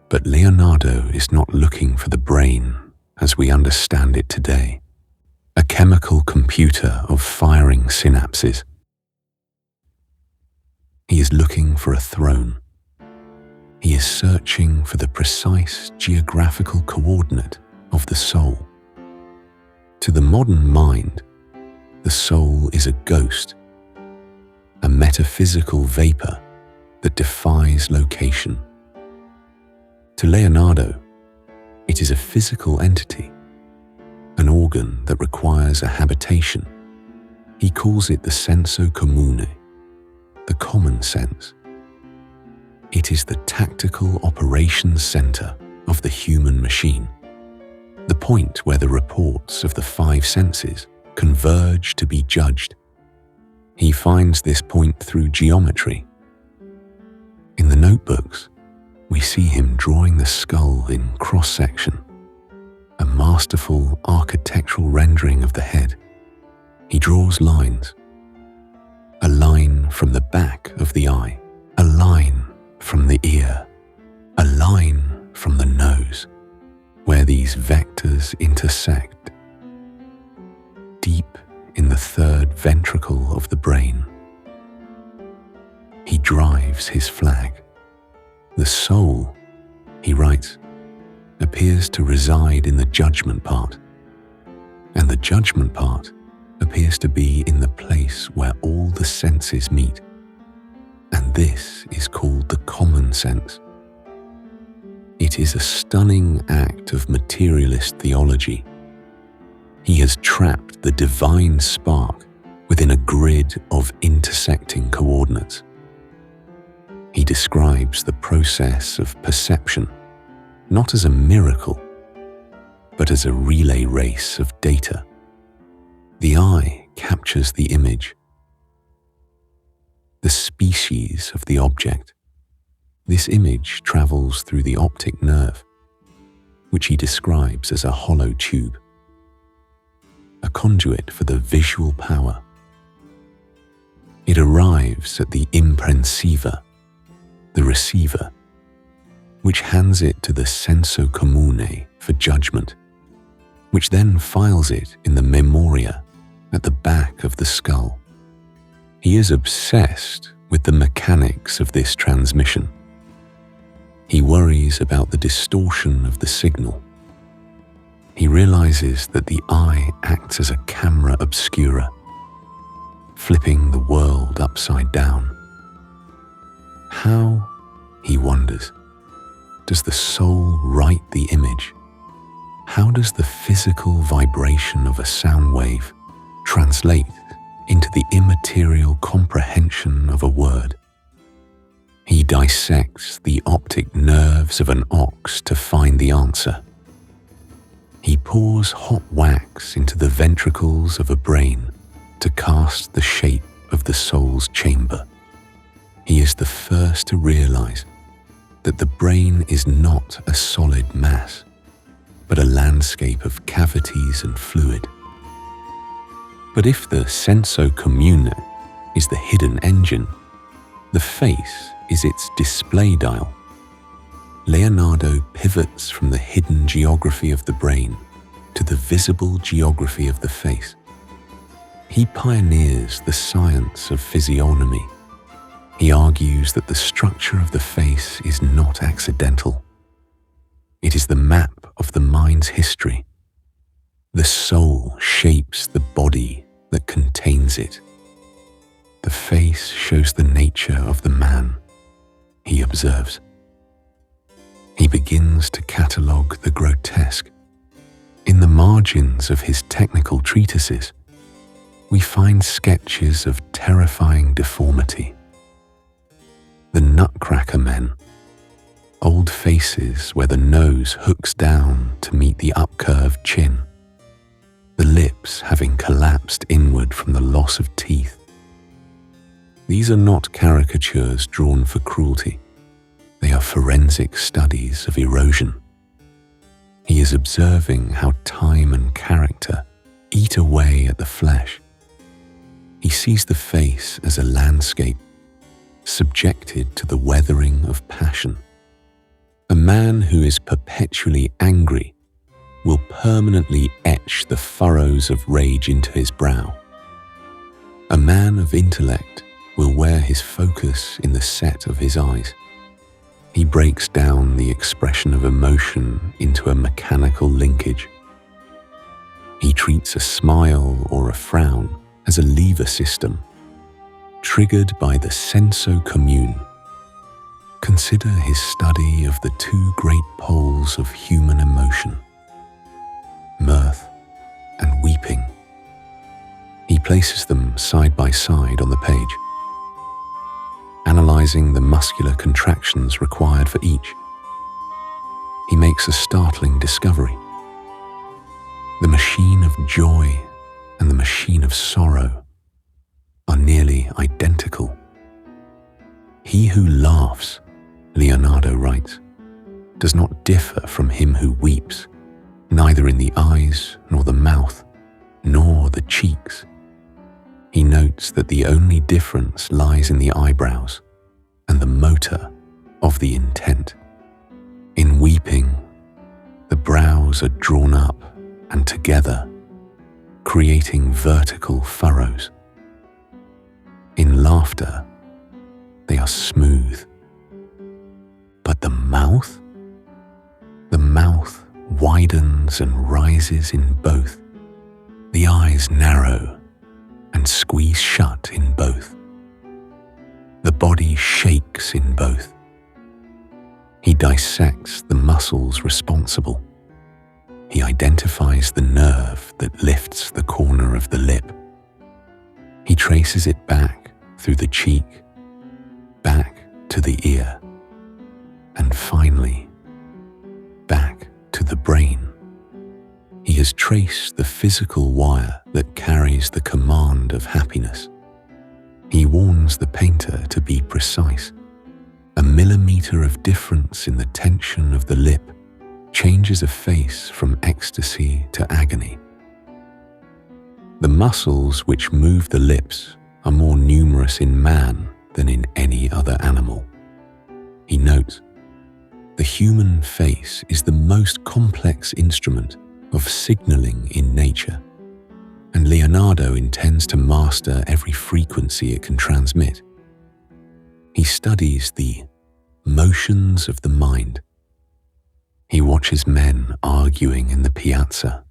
S1: But Leonardo is not looking for the brain as we understand it today, a chemical computer of firing synapses. He is looking for a throne. He is searching for the precise geographical coordinate of the soul. To the modern mind, the soul is a ghost, a metaphysical vapor that defies location. To Leonardo, it is a physical entity, an organ that requires a habitation. He calls it the senso comune, the common sense. It is the tactical operations center of the human machine, the point where the reports of the five senses converge to be judged. He finds this point through geometry. In the notebooks, we see him drawing the skull in cross-section, a masterful architectural rendering of the head. He draws lines, a line from the back of the eye, a line from the ear, a line from the nose, where these vectors intersect. Deep in the third ventricle of the brain, he drives his flag. The soul, he writes, appears to reside in the judgment part, and the judgment part appears to be in the place where all the senses meet, and this is called the common sense. It is a stunning act of materialist theology. He has trapped the divine spark within a grid of intersecting coordinates. He describes the process of perception not as a miracle, but as a relay race of data. The eye captures the image, the species of the object. This image travels through the optic nerve, which he describes as a hollow tube, a conduit for the visual power. It arrives at the imprensiva, the receiver, which hands it to the senso comune for judgment, which then files it in the memoria at the back of the skull. He is obsessed with the mechanics of this transmission. He worries about the distortion of the signal. He realizes that the eye acts as a camera obscura, flipping the world upside down. How, he wonders, does the soul write the image? How does the physical vibration of a sound wave translate into the immaterial comprehension of a word? He dissects the optic nerves of an ox to find the answer. He pours hot wax into the ventricles of a brain to cast the shape of the soul's chamber. He is the first to realize that the brain is not a solid mass, but a landscape of cavities and fluid. But if the senso comune is the hidden engine, the face is its display dial. Leonardo pivots from the hidden geography of the brain to the visible geography of the face. He pioneers the science of physiognomy. He argues that the structure of the face is not accidental. It is the map of the mind's history. The soul shapes the body that contains it. The face shows the nature of the man, he observes. He begins to catalogue the grotesque. In the margins of his technical treatises, we find sketches of terrifying deformity. The nutcracker men, old faces where the nose hooks down to meet the upcurved chin, the lips having collapsed inward from the loss of teeth. These are not caricatures drawn for cruelty. They are forensic studies of erosion. He is observing how time and character eat away at the flesh. He sees the face as a landscape, subjected to the weathering of passion. A man who is perpetually angry will permanently etch the furrows of rage into his brow. A man of intellect will wear his focus in the set of his eyes. He breaks down the expression of emotion into a mechanical linkage. He treats a smile or a frown as a lever system, triggered by the senso commune. Consider his study of the two great poles of human emotion, mirth and weeping. He places them side by side on the page, analyzing the muscular contractions required for each. He makes a startling discovery. The machine of joy and the machine of sorrow are nearly identical. He who laughs, Leonardo writes, does not differ from him who weeps, neither in the eyes nor the mouth, nor the cheeks. He notes that the only difference lies in the eyebrows and the motor of the intent. In weeping, the brows are drawn up and together, creating vertical furrows. In laughter, they are smooth. But the mouth? The mouth widens and rises in both. The eyes narrow and squeeze shut in both. The body shakes in both. He dissects the muscles responsible. He identifies the nerve that lifts the corner of the lip. He traces it back through the cheek, back to the ear, and finally, back to the brain. He has traced the physical wire that carries the command of happiness. He warns the painter to be precise. A millimeter of difference in the tension of the lip changes a face from ecstasy to agony. The muscles which move the lips are more numerous in man than in any other animal. He notes, the human face is the most complex instrument of signaling in nature, and Leonardo intends to master every frequency it can transmit. He studies the motions of the mind. He watches men arguing in the piazza,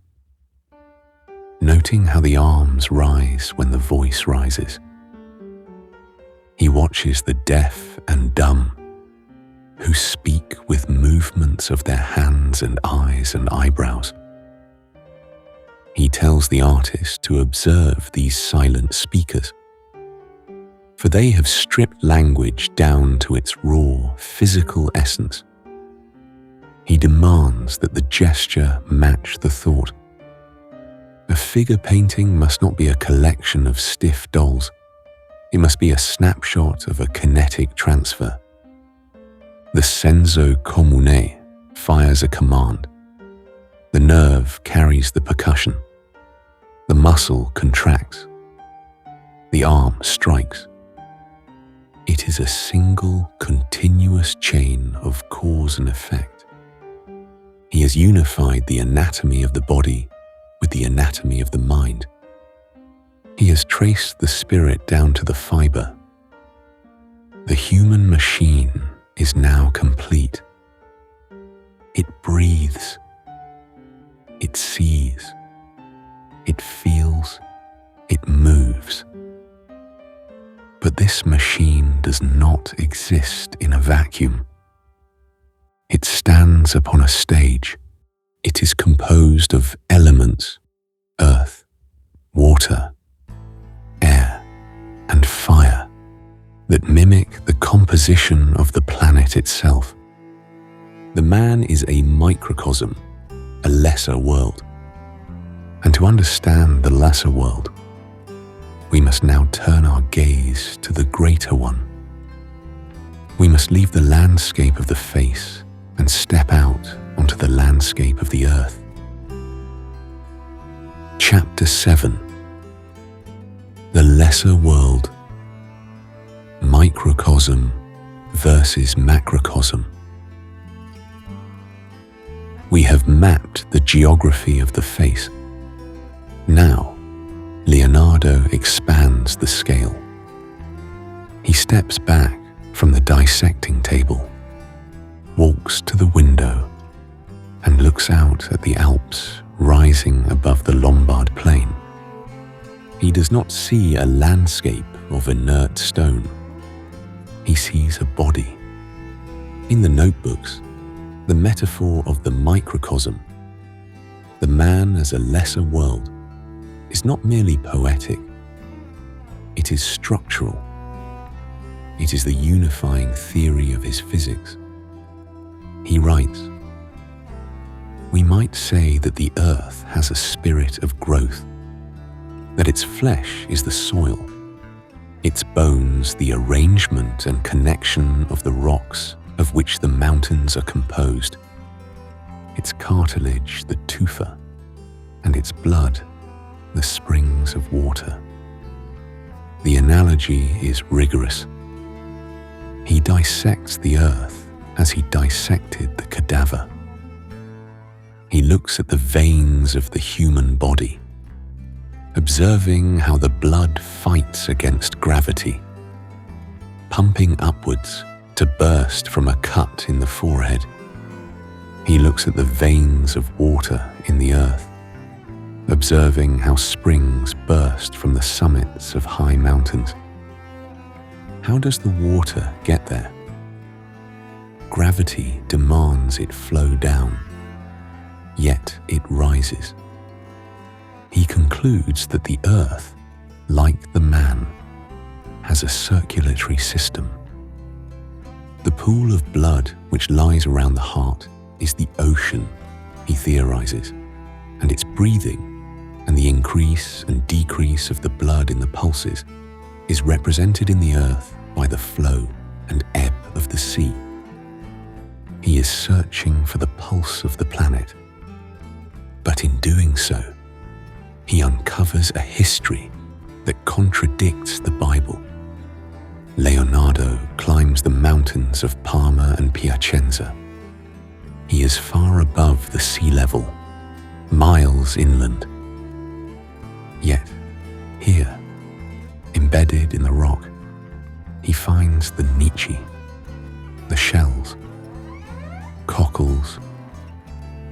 S1: noting how the arms rise when the voice rises. He watches the deaf and dumb, who speak with movements of their hands and eyes and eyebrows. He tells the artist to observe these silent speakers, for they have stripped language down to its raw, physical essence. He demands that the gesture match the thought. A figure painting must not be a collection of stiff dolls. It must be a snapshot of a kinetic transfer. The senso comune fires a command. The nerve carries the percussion. The muscle contracts. The arm strikes. It is a single, continuous chain of cause and effect. He has unified the anatomy of the body with the anatomy of the mind. He has traced the spirit down to the fiber. The human machine is now complete. It breathes. It sees. it feels, it moves. But this machine does not exist in a vacuum. It stands upon a stage. It is composed of elements, earth, water, air, and fire that mimic the composition of the planet itself. The man is a microcosm, a lesser world. And to understand the lesser world, we must now turn our gaze to the greater one. We must leave the landscape of the face and step out onto the landscape of the earth. Chapter 7. The Lesser World. Microcosm versus macrocosm. We have mapped the geography of the face. Now, Leonardo expands the scale. He steps back from the dissecting table, walks to the window, and looks out at the Alps rising above the Lombard plain. He does not see a landscape of inert stone. He sees a body. In the notebooks, the metaphor of the microcosm, the man as a lesser world, is not merely poetic. It is structural. It is the unifying theory of his physics. He writes, "We might say that the earth has a spirit of growth, that its flesh is the soil, its bones the arrangement and connection of the rocks of which the mountains are composed, its cartilage the tufa, and its blood the springs of water." The analogy is rigorous. He dissects the earth as he dissected the cadaver. He looks at the veins of the human body, observing how the blood fights against gravity, pumping upwards to burst from a cut in the forehead. He looks at the veins of water in the earth, observing how springs burst from the summits of high mountains. How does the water get there? Gravity demands it flow down, yet it rises. He concludes that the earth, like the man, has a circulatory system. The pool of blood which lies around the heart is the ocean, he theorizes, and its breathing and the increase and decrease of the blood in the pulses is represented in the earth by the flow and ebb of the sea. He is searching for the pulse of the planet, but in doing so, he uncovers a history that contradicts the Bible. Leonardo climbs the mountains of Parma and Piacenza. He is far above the sea level, miles inland. Yet, here, embedded in the rock, he finds the niche, the shells, cockles,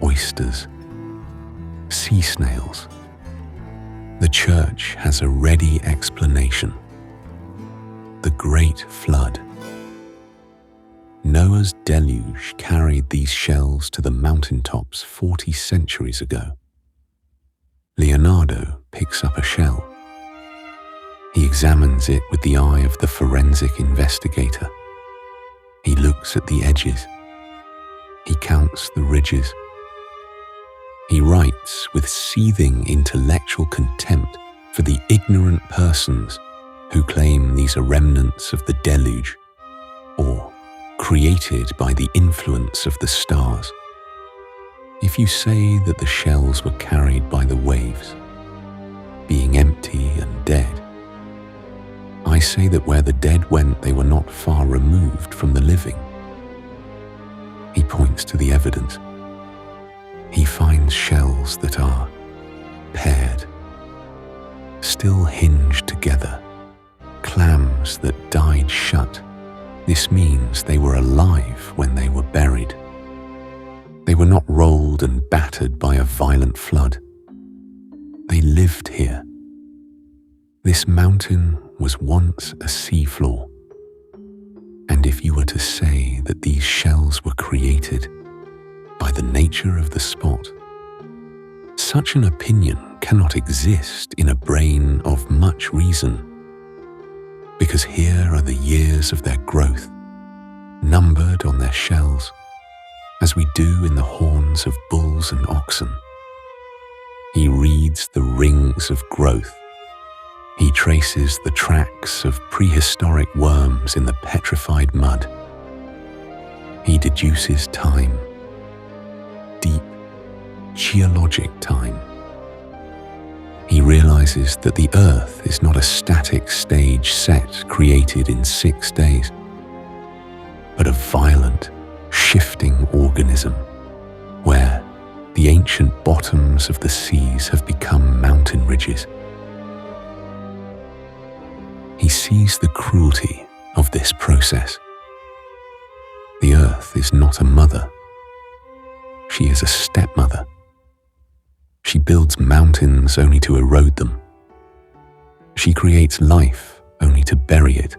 S1: oysters, sea snails. The church has a ready explanation. The Great Flood. Noah's deluge carried these shells to the mountaintops 40 centuries ago. Leonardo picks up a shell. He examines it with the eye of the forensic investigator. He looks at the edges. He counts the ridges. He writes with seething intellectual contempt for the ignorant persons who claim these are remnants of the deluge, or created by the influence of the stars. If you say that the shells were carried by the waves, being empty and dead, I say that where the dead went, they were not far removed from the living. He points to the evidence. He finds shells that are paired, still hinged together, clams that died shut. This means they were alive when they were buried. They were not rolled and battered by a violent flood. They lived here. This mountain was once a seafloor. And if you were to say that these shells were created by the nature of the spot, such an opinion cannot exist in a brain of much reason, because here are the years of their growth, numbered on their shells, as we do in the horns of bulls and oxen. He reads the rings of growth. He traces the tracks of prehistoric worms in the petrified mud. He deduces time, deep, geologic time. He realizes that the earth is not a static stage set created in 6 days, but a violent, shifting organism where the ancient bottoms of the seas have become mountain ridges. He sees the cruelty of this process. The earth is not a mother. She is a stepmother. She builds mountains only to erode them. She creates life only to bury it.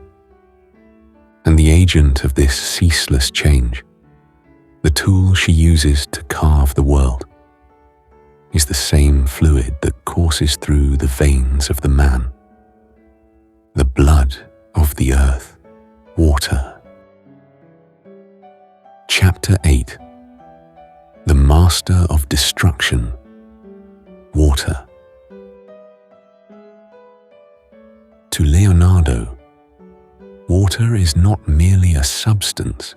S1: And the agent of this ceaseless change, the tool she uses to carve the world, is the same fluid that courses through the veins of the man. The blood of the earth, water. Chapter 8. The Master of Destruction, water. To Leonardo, water is not merely a substance,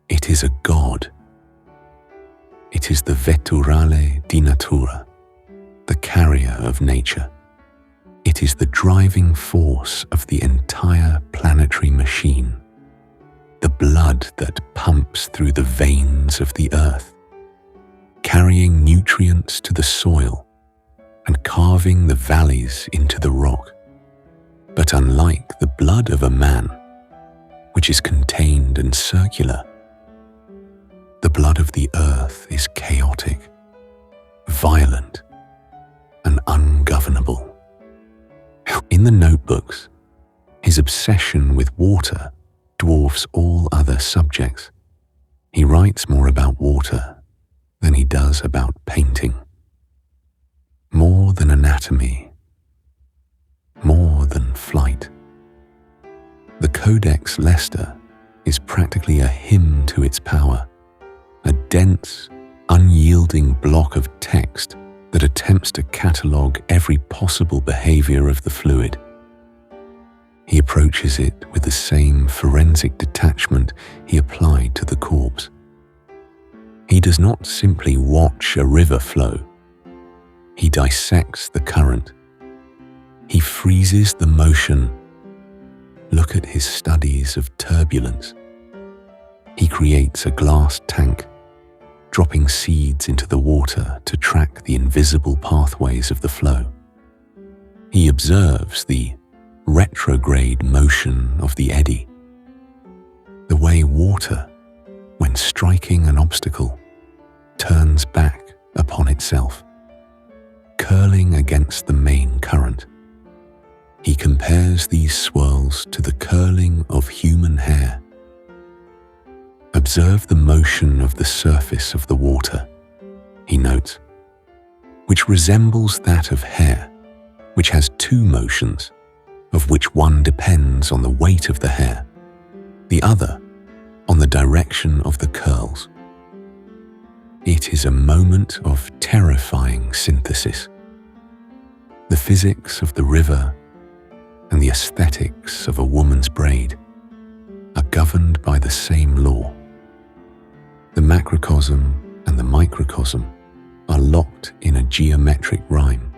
S1: it is a god. It is the vetturale di natura, the carrier of nature. It is the driving force of the entire planetary machine, the blood that pumps through the veins of the earth, carrying nutrients to the soil and carving the valleys into the rock. But unlike the blood of a man, which is contained and circular, the blood of the earth is chaotic, violent, and ungovernable. In the notebooks, his obsession with water dwarfs all other subjects. He writes more about water than he does about painting. More than anatomy, more than flight. The Codex Leicester is practically a hymn to its power, a dense, unyielding block of text that attempts to catalogue every possible behaviour of the fluid. He approaches it with the same forensic detachment he applied to the corpse. He does not simply watch a river flow. He dissects the current. He freezes the motion. Look at his studies of turbulence. He creates a glass tank, dropping seeds into the water to track the invisible pathways of the flow. He observes the retrograde motion of the eddy, the way water, when striking an obstacle, turns back upon itself, curling against the main current. He compares these swirls to the curling of human hair. Observe the motion of the surface of the water, he notes, which resembles that of hair, which has two motions, of which one depends on the weight of the hair, the other on the direction of the curls. It is a moment of terrifying synthesis. The physics of the river and the aesthetics of a woman's braid are governed by the same law. The macrocosm and the microcosm are locked in a geometric rhyme.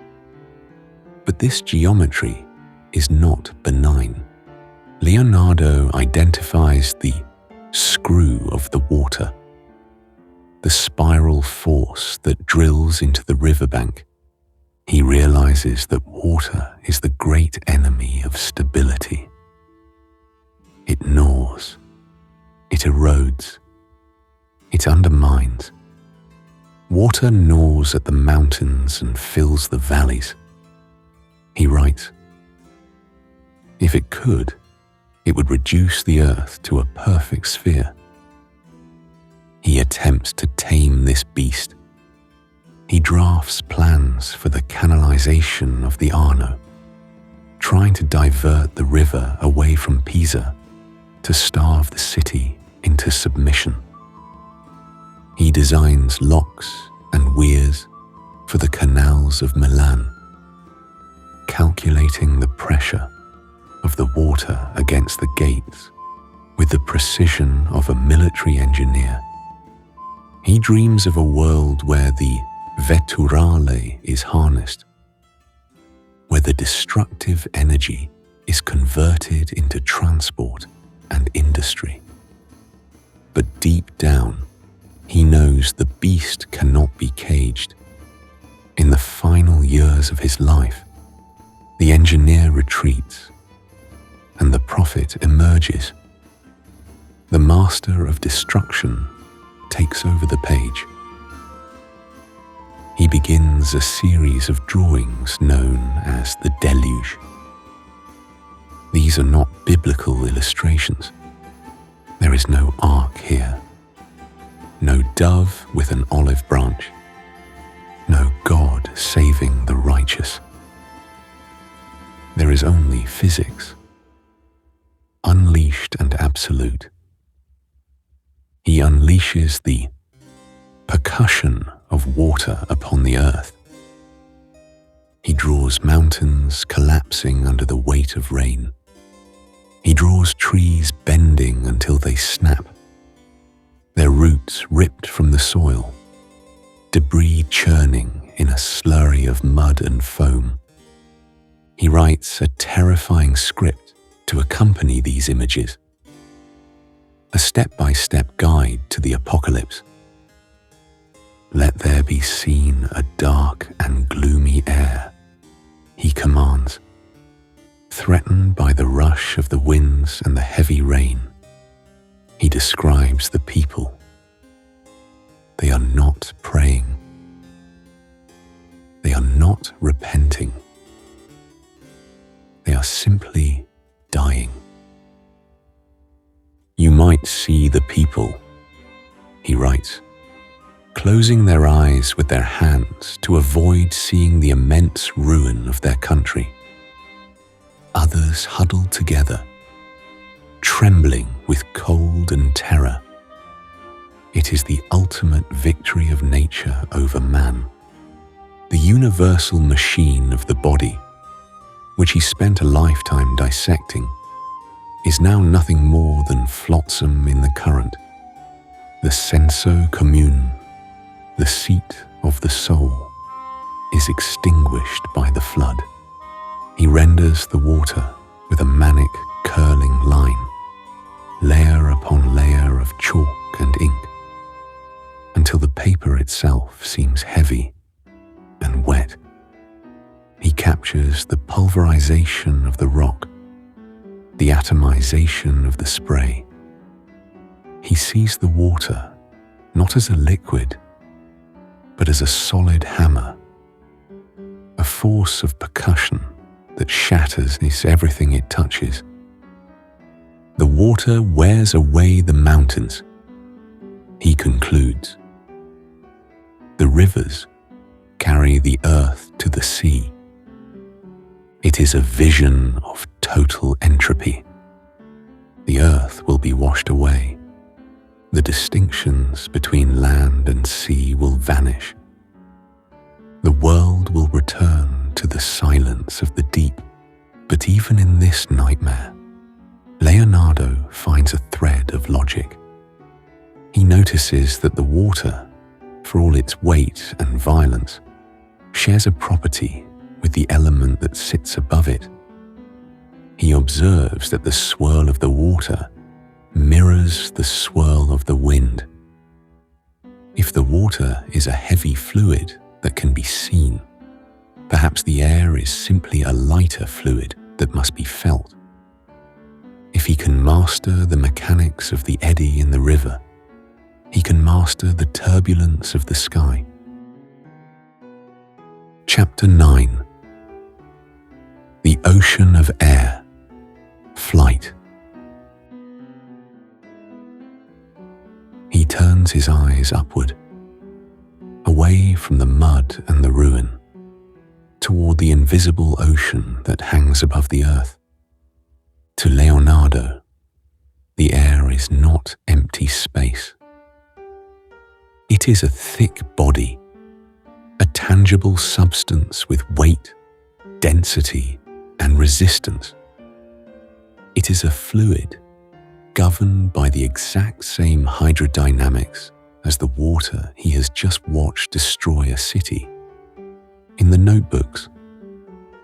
S1: But this geometry is not benign. Leonardo identifies the screw of the water, the spiral force that drills into the riverbank. He realizes that water is the great enemy of stability. It gnaws, it erodes, it undermines. Water gnaws at the mountains and fills the valleys. He writes, if it could, it would reduce the earth to a perfect sphere. He attempts to tame this beast. He drafts plans for the canalization of the Arno, trying to divert the river away from Pisa to starve the city into submission. He designs locks and weirs for the canals of Milan, calculating the pressure of the water against the gates with the precision of a military engineer. He dreams of a world where the vetturale is harnessed, where the destructive energy is converted into transport and industry. But deep down, he knows the beast cannot be caged. In the final years of his life, the engineer retreats, and the prophet emerges. The master of destruction takes over the page. He begins a series of drawings known as the Deluge. These are not biblical illustrations. There is no ark here, no dove with an olive branch, no God saving the righteous. There is only physics, unleashed and absolute. He unleashes the percussion of water upon the earth. He draws mountains collapsing under the weight of rain. He draws trees bending until they snap, their roots ripped from the soil, debris churning in a slurry of mud and foam. He writes a terrifying script to accompany these images, a step-by-step guide to the apocalypse. Let there be seen a dark and gloomy air, he commands, threatened by the rush of the winds and the heavy rain. He describes the people. They are not praying. They are not repenting. They are simply dying. You might see the people, he writes, closing their eyes with their hands to avoid seeing the immense ruin of their country. Others huddled together, trembling with cold and terror. It is the ultimate victory of nature over man. The universal machine of the body, which he spent a lifetime dissecting, is now nothing more than flotsam in the current. The senso commune, the seat of the soul, is extinguished by the flood. He renders the water with a manic curling line, layer upon layer of chalk and ink, until the paper itself seems heavy and wet. He captures the pulverization of the rock, the atomization of the spray. He sees the water not as a liquid, but as a solid hammer, a force of percussion that shatters everything it touches. The water wears away the mountains, he concludes. The rivers carry the earth to the sea. It is a vision of total entropy. The earth will be washed away. The distinctions between land and sea will vanish. The world will return to the silence of the deep. But even in this nightmare, Leonardo finds a thread of logic. He notices that the water, for all its weight and violence, shares a property with the element that sits above it. He observes that the swirl of the water mirrors the swirl of the wind. If the water is a heavy fluid that can be seen, perhaps the air is simply a lighter fluid that must be felt. If he can master the mechanics of the eddy in the river, he can master the turbulence of the sky. Chapter 9. The Ocean of Air. Flight. He turns his eyes upward, away from the mud and the ruin, toward the invisible ocean that hangs above the earth. To Leonardo, the air is not empty space. It is a thick body, a tangible substance with weight, density, and resistance. It is a fluid governed by the exact same hydrodynamics as the water he has just watched destroy a city. In the notebooks,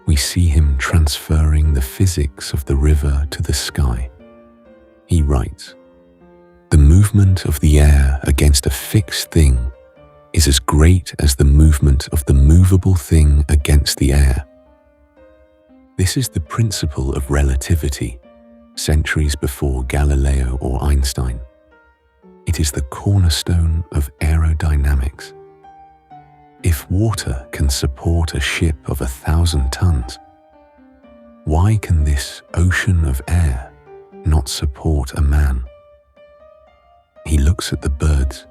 S1: we see him transferring the physics of the river to the sky. He writes, "The movement of the air against a fixed thing is as great as the movement of the movable thing against the air." This is the principle of relativity, centuries before Galileo or Einstein. It is the cornerstone of aerodynamics. If water can support a ship of 1,000 tons, why can this ocean of air not support a man? He looks at the birds,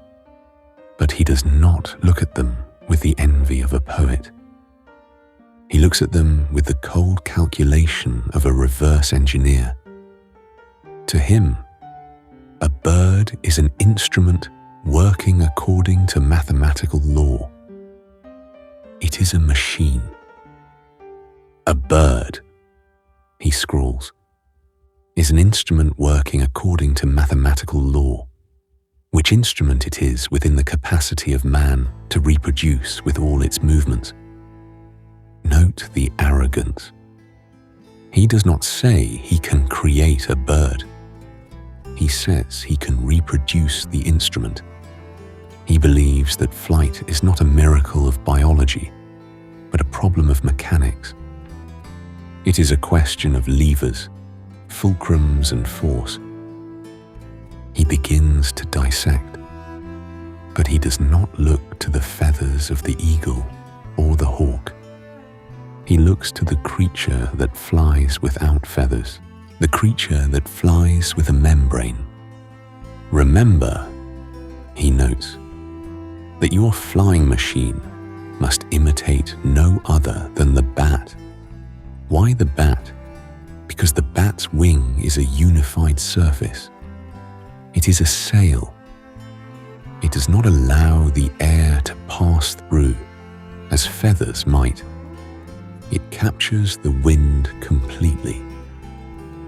S1: but he does not look at them with the envy of a poet. He looks at them with the cold calculation of a reverse engineer. To him, a bird is an instrument working according to mathematical law. It is a machine. A bird, he scrawls, is an instrument working according to mathematical law. Which instrument it is within the capacity of man to reproduce with all its movements. Note the arrogance. He does not say he can create a bird. He says he can reproduce the instrument. He believes that flight is not a miracle of biology, but a problem of mechanics. It is a question of levers, fulcrums, and force. He begins to dissect, but he does not look to the feathers of the eagle or the hawk. He looks to the creature that flies without feathers, the creature that flies with a membrane. Remember, he notes, that your flying machine must imitate no other than the bat. Why the bat? Because the bat's wing is a unified surface. It is a sail. It does not allow the air to pass through, as feathers might. It captures the wind completely.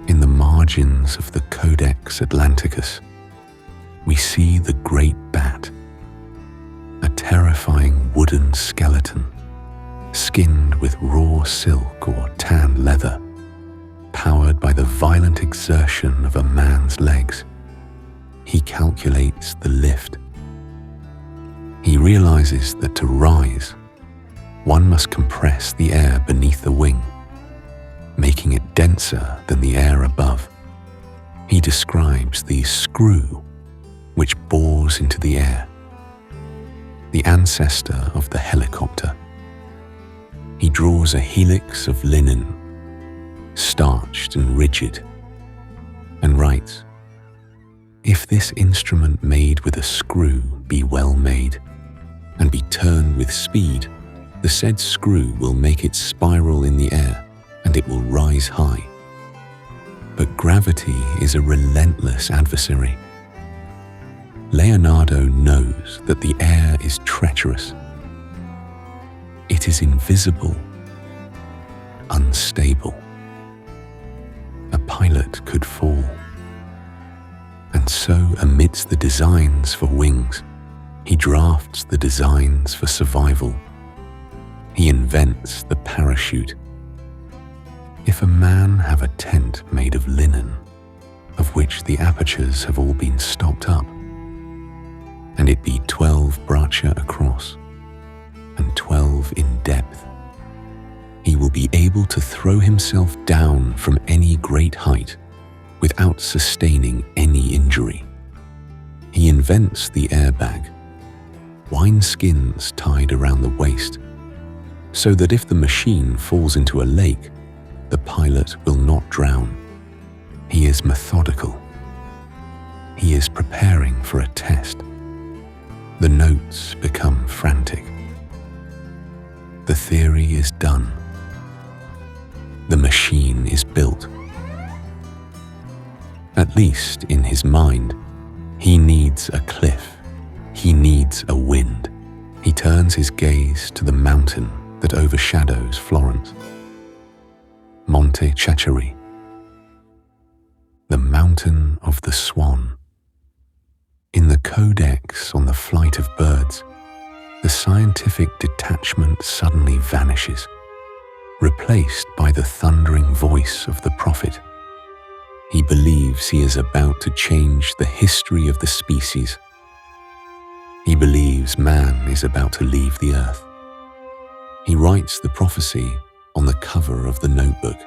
S1: In the margins of the Codex Atlanticus, we see the great bat, a terrifying wooden skeleton, skinned with raw silk or tan leather, powered by the violent exertion of a man's legs. He calculates the lift. He realizes that to rise, one must compress the air beneath the wing, making it denser than the air above. He describes the screw which bores into the air, the ancestor of the helicopter. He draws a helix of linen, starched and rigid, and writes, "If this instrument made with a screw be well made, and be turned with speed, the said screw will make it spiral in the air, and it will rise high. But gravity is a relentless adversary. Leonardo knows that the air is treacherous. It is invisible, unstable. A pilot could fall. And so, amidst the designs for wings, he drafts the designs for survival. He invents the parachute. If a man have a tent made of linen, of which the apertures have all been stopped up, and it be 12 braccia across, and 12 in depth, he will be able to throw himself down from any great height without sustaining any injury. He invents the airbag, wine skins tied around the waist, so that if the machine falls into a lake, the pilot will not drown. He is methodical. He is preparing for a test. The notes become frantic. The theory is done. The machine is built. At least in his mind, he needs a cliff. He needs a wind. He turns his gaze to the mountain that overshadows Florence. Monte Ceccheri, the mountain of the swan. In the codex on the flight of birds, the scientific detachment suddenly vanishes, replaced by the thundering voice of the prophet. He believes he is about to change the history of the species. He believes man is about to leave the earth. He writes the prophecy on the cover of the notebook.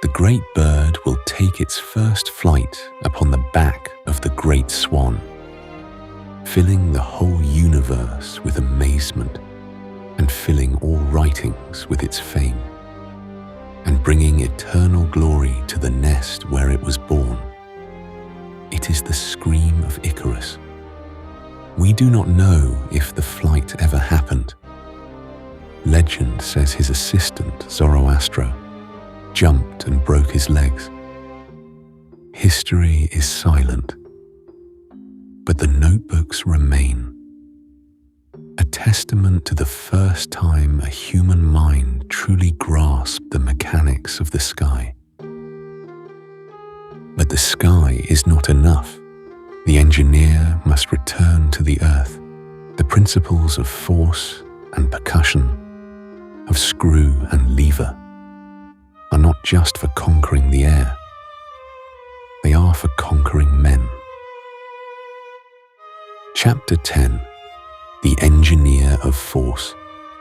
S1: The great bird will take its first flight upon the back of the great swan, filling the whole universe with amazement and filling all writings with its fame, and bringing eternal glory to the nest where it was born. It is the scream of Icarus. We do not know if the flight ever happened. Legend says his assistant, Zoroastro, jumped and broke his legs. History is silent, but the notebooks remain, a testament to the first time a human mind truly grasped the mechanics of the sky. But the sky is not enough. The engineer must return to the earth. The principles of force and percussion, of screw and lever, are not just for conquering the air. They are for conquering men. Chapter 10. The Engineer of Force,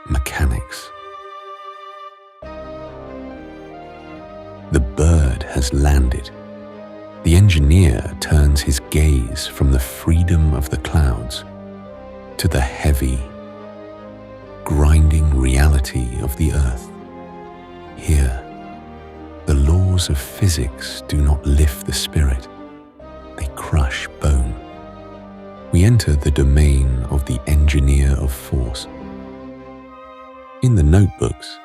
S1: Mechanics. The bird has landed. The engineer turns his gaze from the freedom of the clouds to the heavy, grinding reality of the earth. Here, the laws of physics do not lift the spirit, they crush bone. We enter the domain of the engineer of force. In the notebooks,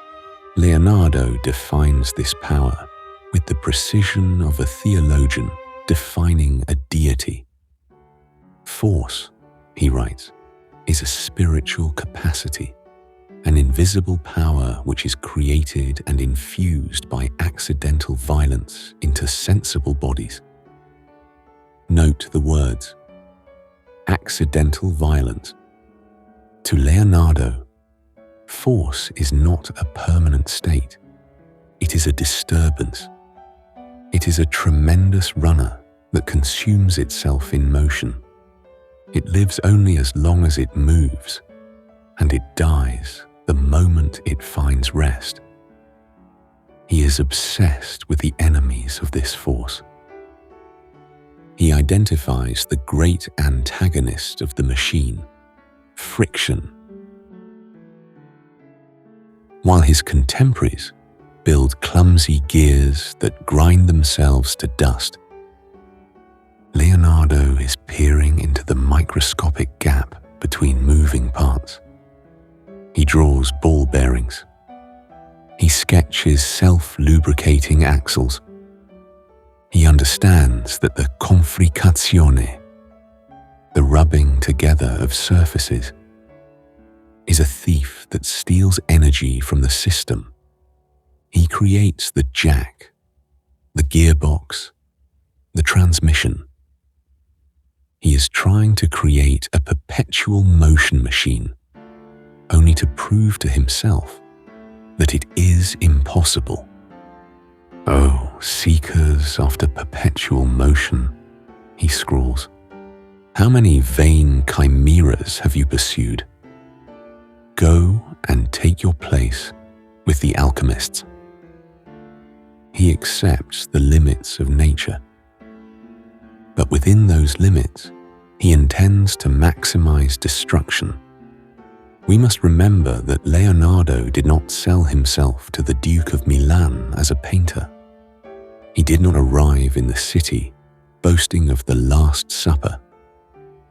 S1: Leonardo defines this power with the precision of a theologian defining a deity. Force, he writes, is a spiritual capacity, an invisible power which is created and infused by accidental violence into sensible bodies. Note the words, accidental violence. To Leonardo, force is not a permanent state. It is a disturbance. It is a tremendous runner that consumes itself in motion. It lives only as long as it moves, and it dies the moment it finds rest. He is obsessed with the enemies of this force. He identifies the great antagonist of the machine, friction. While his contemporaries build clumsy gears that grind themselves to dust, Leonardo is peering into the microscopic gap between moving parts. He draws ball bearings. He sketches self-lubricating axles. He understands that the confricazione, the rubbing together of surfaces, is a thief that steals energy from the system. He creates the jack, the gearbox, the transmission. He is trying to create a perpetual motion machine, only to prove to himself that it is impossible. Oh, seekers after perpetual motion, he scrawls. How many vain chimeras have you pursued? Go and take your place with the alchemists. He accepts the limits of nature, but within those limits, he intends to maximize destruction. We must remember that Leonardo did not sell himself to the Duke of Milan as a painter. He did not arrive in the city boasting of the Last Supper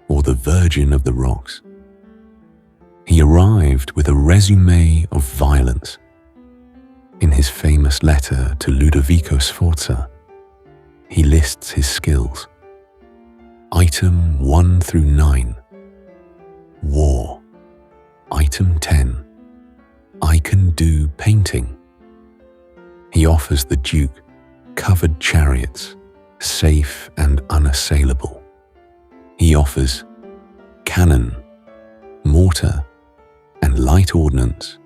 S1: or the Virgin of the Rocks. He arrived with a resume of violence. In his famous letter to Ludovico Sforza, he lists his skills. Item 1 through 9, War. Item 10, I can do painting. He offers the Duke covered chariots, safe and unassailable. He offers cannon, mortar, and light ordnance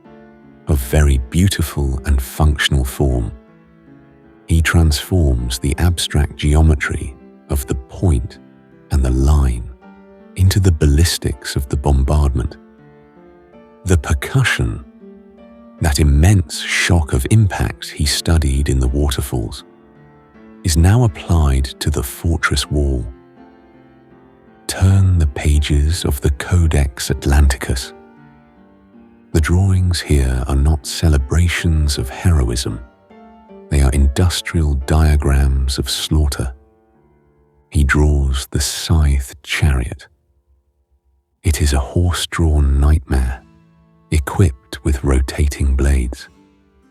S1: of very beautiful and functional form. He transforms the abstract geometry of the point and the line into the ballistics of the bombardment. The percussion, that immense shock of impact he studied in the waterfalls, is now applied to the fortress wall. Turn the pages of the Codex Atlanticus. The drawings here are not celebrations of heroism. They are industrial diagrams of slaughter. He draws the scythed chariot. It is a horse-drawn nightmare, equipped with rotating blades.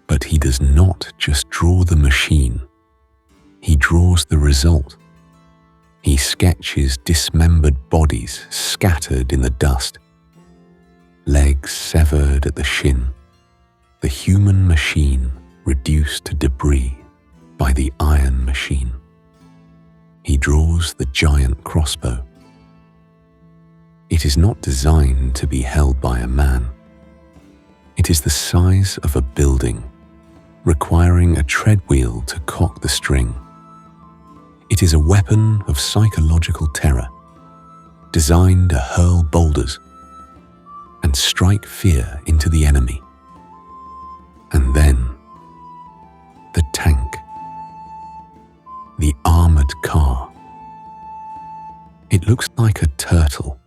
S1: But he does not just draw the machine. He draws the result. He sketches dismembered bodies scattered in the dust, legs severed at the shin, the human machine reduced to debris by the iron machine. He draws the giant crossbow. It is not designed to be held by a man. It is the size of a building, requiring a treadwheel to cock the string. It is a weapon of psychological terror, designed to hurl boulders and strike fear into the enemy. And then, the tank, the armored car. It looks like a turtle,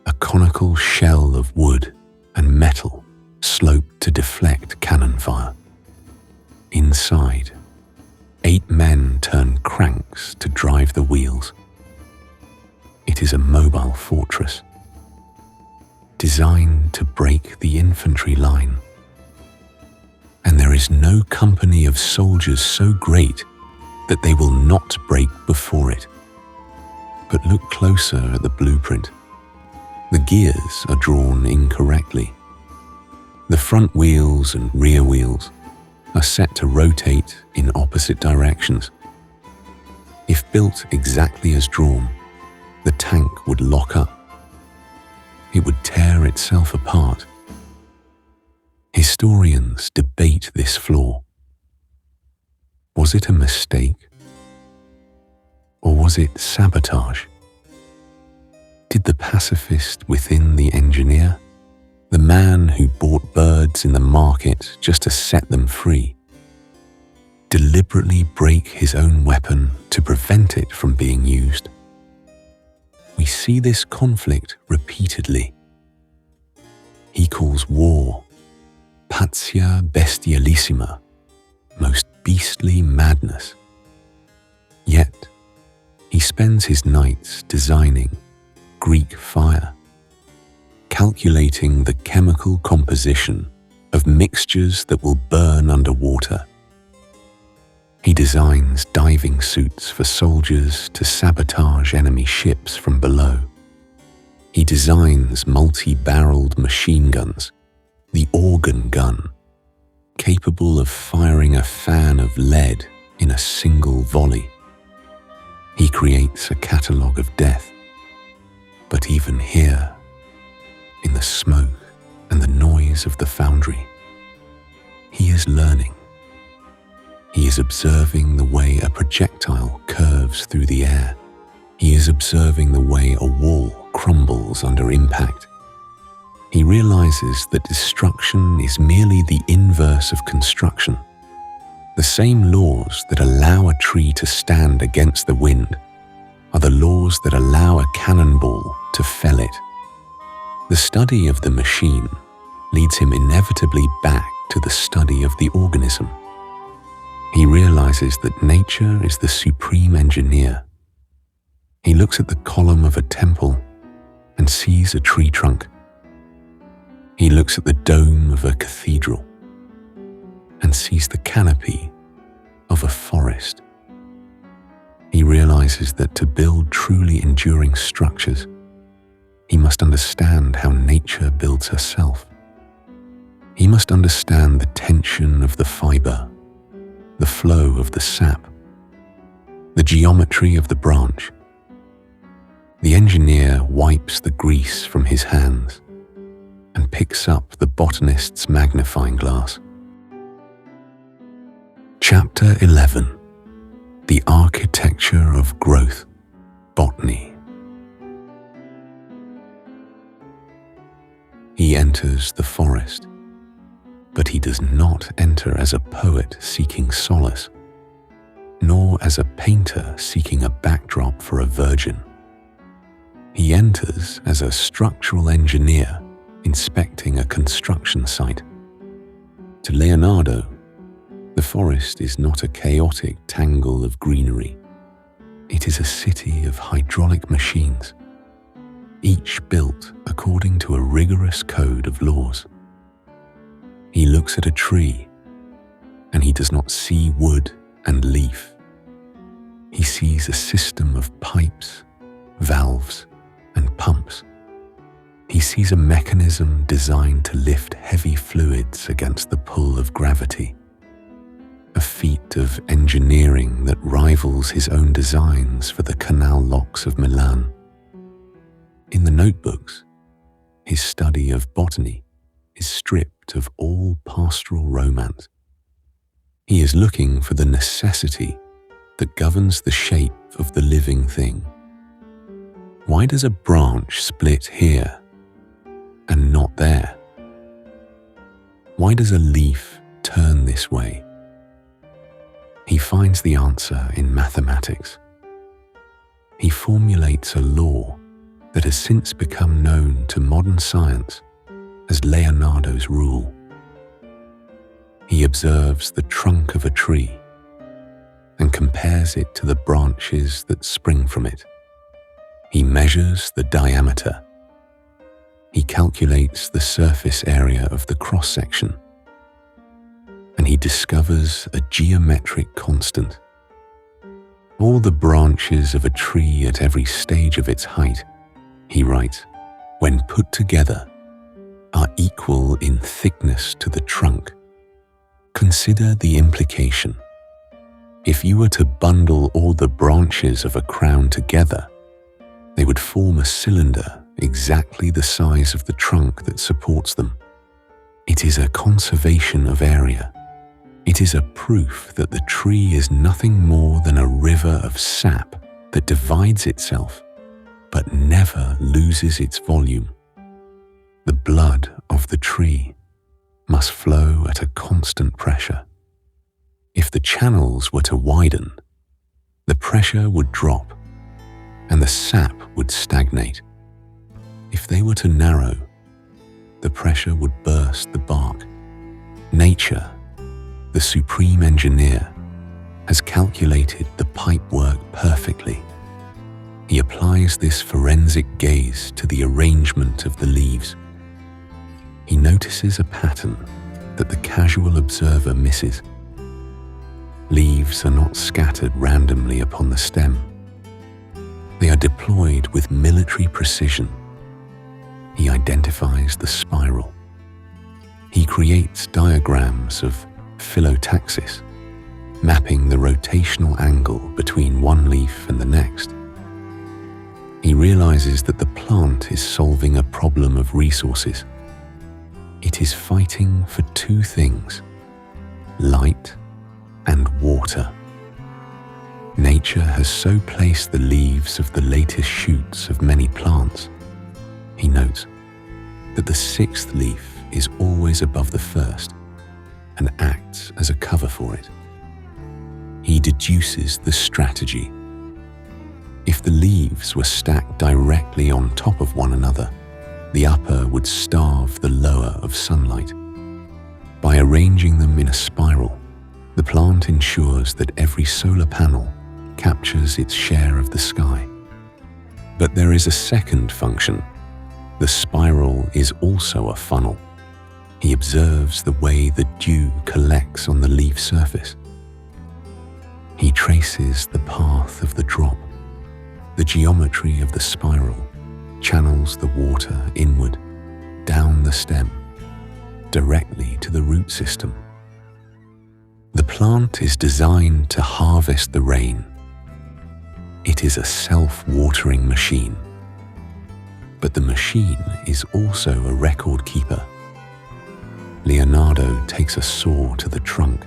S1: a conical shell of wood and metal sloped to deflect cannon fire. Inside, 8 men turn cranks to drive the wheels. It is a mobile fortress, designed to break the infantry line. And there is no company of soldiers so great that they will not break before it. But look closer at the blueprint. The gears are drawn incorrectly. The front wheels and rear wheels are set to rotate in opposite directions. If built exactly as drawn, the tank would lock up. It would tear itself apart. Historians debate this flaw. Was it a mistake? Or was it sabotage? Did the pacifist within the engineer, the man who bought birds in the market just to set them free, deliberately break his own weapon to prevent it from being used? We see this conflict repeatedly. He calls war patia bestialissima, most beastly madness. Yet, he spends his nights designing Greek fire, calculating the chemical composition of mixtures that will burn underwater. He designs diving suits for soldiers to sabotage enemy ships from below. He designs multi-barreled machine guns, the organ gun, capable of firing a fan of lead in a single volley. He creates a catalogue of death. But even here, in the smoke and the noise of the foundry, he is learning. He is observing the way a projectile curves through the air. He is observing the way a wall crumbles under impact. He realizes that destruction is merely the inverse of construction. The same laws that allow a tree to stand against the wind are the laws that allow a cannonball to fell it. The study of the machine leads him inevitably back to the study of the organism. He realizes that nature is the supreme engineer. He looks at the column of a temple and sees a tree trunk. He looks at the dome of a cathedral and sees the canopy of a forest. He realizes that to build truly enduring structures, he must understand how nature builds herself. He must understand the tension of the fiber, the flow of the sap, the geometry of the branch. The engineer wipes the grease from his hands and picks up the botanist's magnifying glass. Chapter 11. The Architecture of Growth, Botany. He enters the forest, but he does not enter as a poet seeking solace, nor as a painter seeking a backdrop for a virgin. He enters as a structural engineer inspecting a construction site. To Leonardo, the forest is not a chaotic tangle of greenery. It is a city of hydraulic machines, each built according to a rigorous code of laws. He looks at a tree, and he does not see wood and leaf. He sees a system of pipes, valves, and pumps. He sees a mechanism designed to lift heavy fluids against the pull of gravity, a feat of engineering that rivals his own designs for the canal locks of Milan. In the notebooks, his study of botany is stripped of all pastoral romance. He is looking for the necessity that governs the shape of the living thing. Why does a branch split here and not there? Why does a leaf turn this way? He finds the answer in mathematics. He formulates a law that has since become known to modern science as Leonardo's rule. He observes the trunk of a tree and compares it to the branches that spring from it. He measures the diameter. He calculates the surface area of the cross-section, and he discovers a geometric constant. All the branches of a tree at every stage of its height, he writes, when put together, are equal in thickness to the trunk. Consider the implication. If you were to bundle all the branches of a crown together, they would form a cylinder exactly the size of the trunk that supports them. It is a conservation of area. It is a proof that the tree is nothing more than a river of sap that divides itself, but never loses its volume. The blood of the tree must flow at a constant pressure. If the channels were to widen, the pressure would drop and the sap would stagnate. If they were to narrow, the pressure would burst the bark. Nature, the supreme engineer, has calculated the pipework perfectly. He applies this forensic gaze to the arrangement of the leaves. He notices a pattern that the casual observer misses. Leaves are not scattered randomly upon the stem. They are deployed with military precision. He identifies the spiral. He creates diagrams of phyllotaxis, mapping the rotational angle between one leaf and the next. He realizes that the plant is solving a problem of resources. It is fighting for two things: light and water. Nature has so placed the leaves of the latest shoots of many plants, he notes, that the sixth leaf is always above the first and acts as a cover for it. He deduces the strategy. If the leaves were stacked directly on top of one another, The upper would starve the lower of sunlight. By arranging them in a spiral, the plant ensures that every solar panel captures its share of the sky. But there is a second function. The spiral is also a funnel. He observes the way the dew collects on the leaf surface. He traces the path of the drop. The geometry of the spiral channels the water inward, down the stem, directly to the root system. The plant is designed to harvest the rain. It is a self-watering machine. But the machine is also a record keeper. Leonardo takes a saw to the trunk.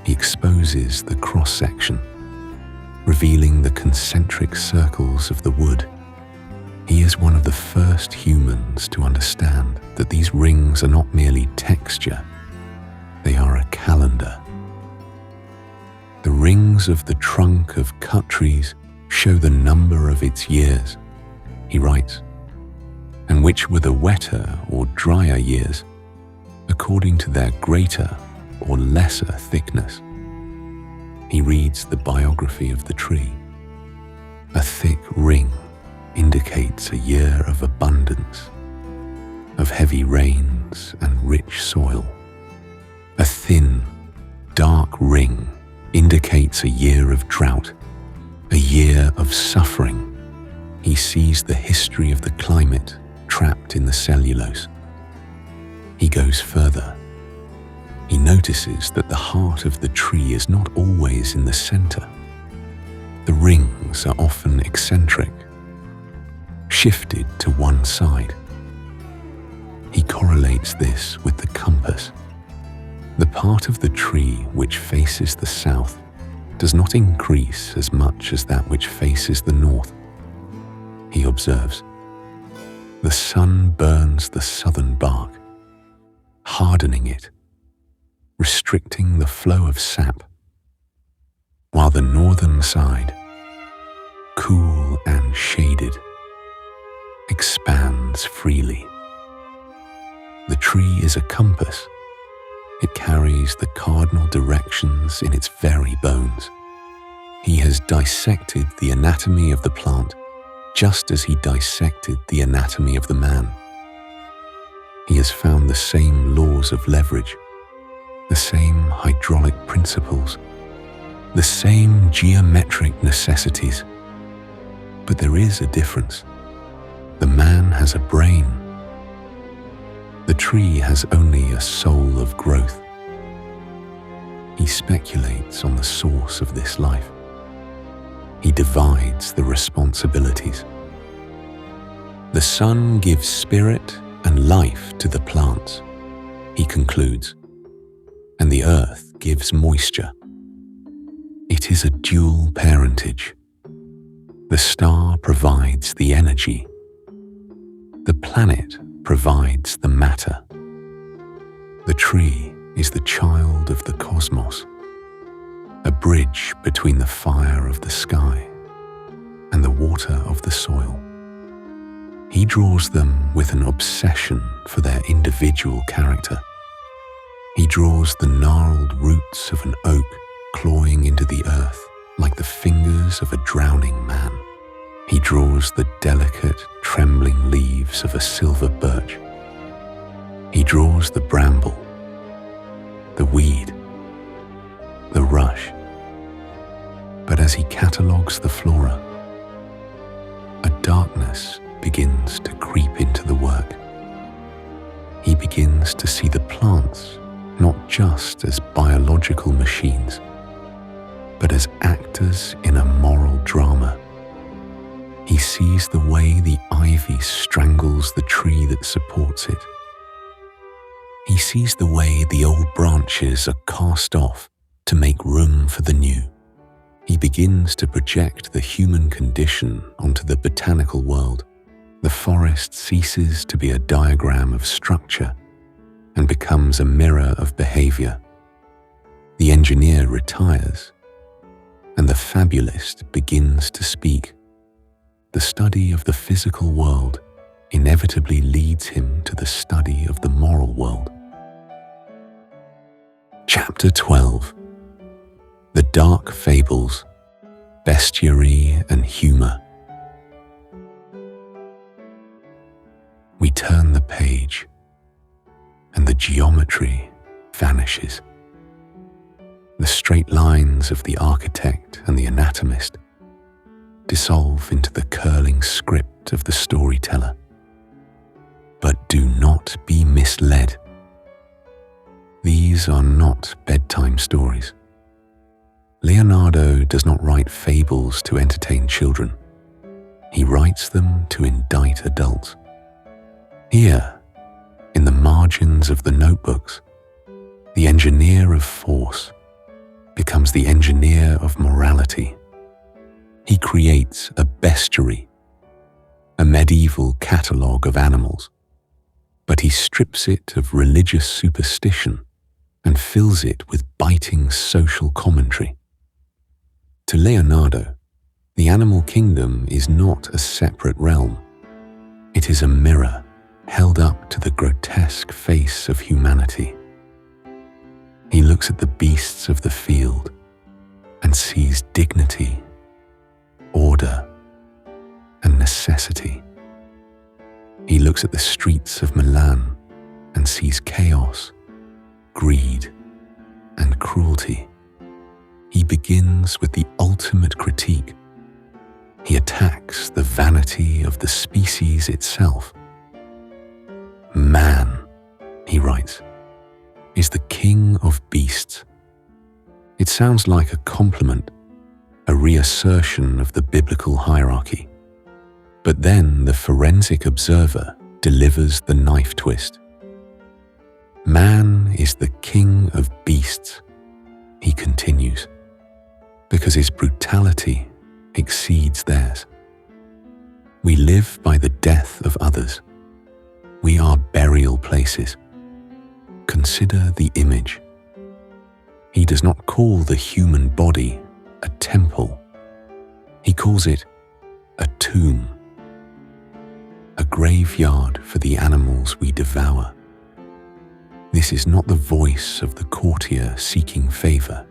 S1: He exposes the cross-section, revealing the concentric circles of the wood. He is one of the first humans to understand that these rings are not merely texture, they are a calendar. The rings of the trunk of cut trees show the number of its years, he writes, and which were the wetter or drier years, according to their greater or lesser thickness. He reads the biography of the tree. A thick ring indicates a year of abundance, of heavy rains and rich soil. A thin, dark ring indicates a year of drought, a year of suffering. He sees the history of the climate trapped in the cellulose. He goes further. He notices that the heart of the tree is not always in the center. The rings are often eccentric, shifted to one side. He correlates this with the compass. The part of the tree which faces the south does not increase as much as that which faces the north. He observes, the sun burns the southern bark, hardening it, restricting the flow of sap, while the northern side, cool and shaded, expands freely. The tree is a compass. It carries the cardinal directions in its very bones. He has dissected the anatomy of the plant just as he dissected the anatomy of the man. He has found the same laws of leverage, the same hydraulic principles, the same geometric necessities. But there is a difference. The man has a brain. The tree has only a soul of growth. He speculates on the source of this life. He divides the responsibilities. The sun gives spirit and life to the plants, he concludes, and the earth gives moisture. It is a dual parentage. The star provides the energy. The planet provides the matter. The tree is the child of the cosmos, a bridge between the fire of the sky and the water of the soil. He draws them with an obsession for their individual character. He draws the gnarled roots of an oak clawing into the earth like the fingers of a drowning man. He draws the delicate, trembling leaves of a silver birch. He draws the bramble, the weed, the rush. But as he catalogues the flora, a darkness begins to creep into the work. He begins to see the plants not just as biological machines, but as actors in a moral drama. He sees the way the ivy strangles the tree that supports it. He sees the way the old branches are cast off to make room for the new. He begins to project the human condition onto the botanical world. The forest ceases to be a diagram of structure and becomes a mirror of behavior. The engineer retires, and the fabulist begins to speak. The study of the physical world inevitably leads him to the study of the moral world. Chapter 12. The Dark Fables, Bestiary and Humour. We turn the page, and the geometry vanishes. The straight lines of the architect and the anatomist dissolve into the curling script of the storyteller. But do not be misled. These are not bedtime stories. Leonardo does not write fables to entertain children. He writes them to indict adults. Here, in the margins of the notebooks, the engineer of force becomes the engineer of morality. He creates a bestiary, a medieval catalogue of animals, but he strips it of religious superstition and fills it with biting social commentary. To Leonardo, the animal kingdom is not a separate realm. It is a mirror held up to the grotesque face of humanity. He looks at the beasts of the field and sees dignity, order, and necessity. He looks at the streets of Milan and sees chaos, greed, and cruelty. He begins with the ultimate critique. He attacks the vanity of the species itself. Man, he writes, is the king of beasts. It sounds like a compliment, a reassertion of the biblical hierarchy. But then the forensic observer delivers the knife twist. Man is the king of beasts, he continues, because his brutality exceeds theirs. We live by the death of others. We are burial places. Consider the image. He does not call the human body a temple. He calls it a tomb, a graveyard for the animals we devour. This is not the voice of the courtier seeking favor.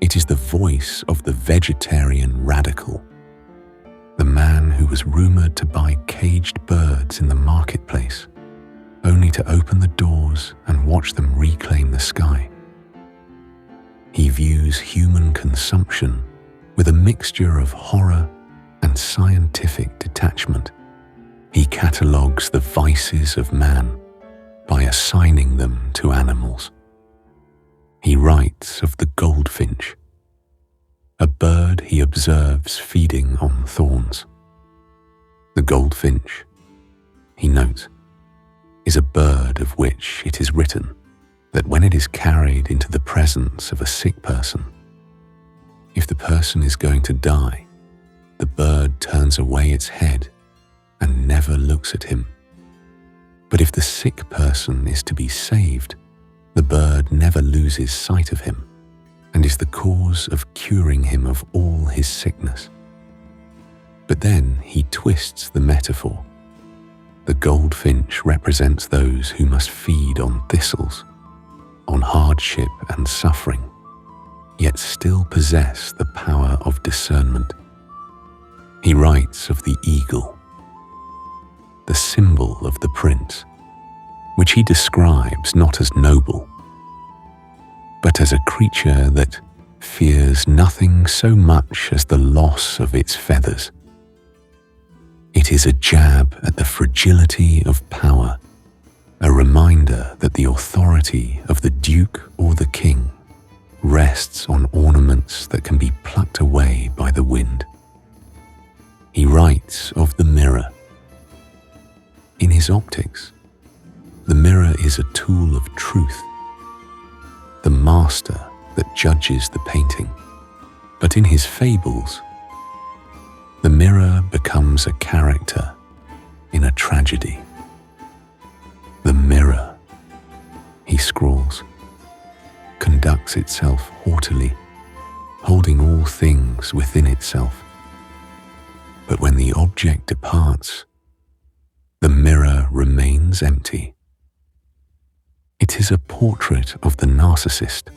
S1: It is the voice of the vegetarian radical, the man who was rumored to buy caged birds in the marketplace, only to open the doors and watch them reclaim the sky. He views human consumption with a mixture of horror and scientific detachment. He catalogues the vices of man by assigning them to animals. He writes of the goldfinch, a bird he observes feeding on thorns. The goldfinch, he notes, is a bird of which it is written that when it is carried into the presence of a sick person, if the person is going to die, the bird turns away its head and never looks at him. But if the sick person is to be saved, the bird never loses sight of him and is the cause of curing him of all his sickness. But then he twists the metaphor. The goldfinch represents those who must feed on thistles, on hardship and suffering, yet still possess the power of discernment. He writes of the eagle, the symbol of the prince, which he describes not as noble, but as a creature that fears nothing so much as the loss of its feathers. It is a jab at the fragility of power, a reminder that the authority of the duke or the king rests on ornaments that can be plucked away by the wind. He writes of the mirror. In his optics, the mirror is a tool of truth, the master that judges the painting. But in his fables, the mirror becomes a character in a tragedy. The mirror, he scrawls, conducts itself haughtily, holding all things within itself. But when the object departs, The mirror remains empty. It is a portrait of the narcissist,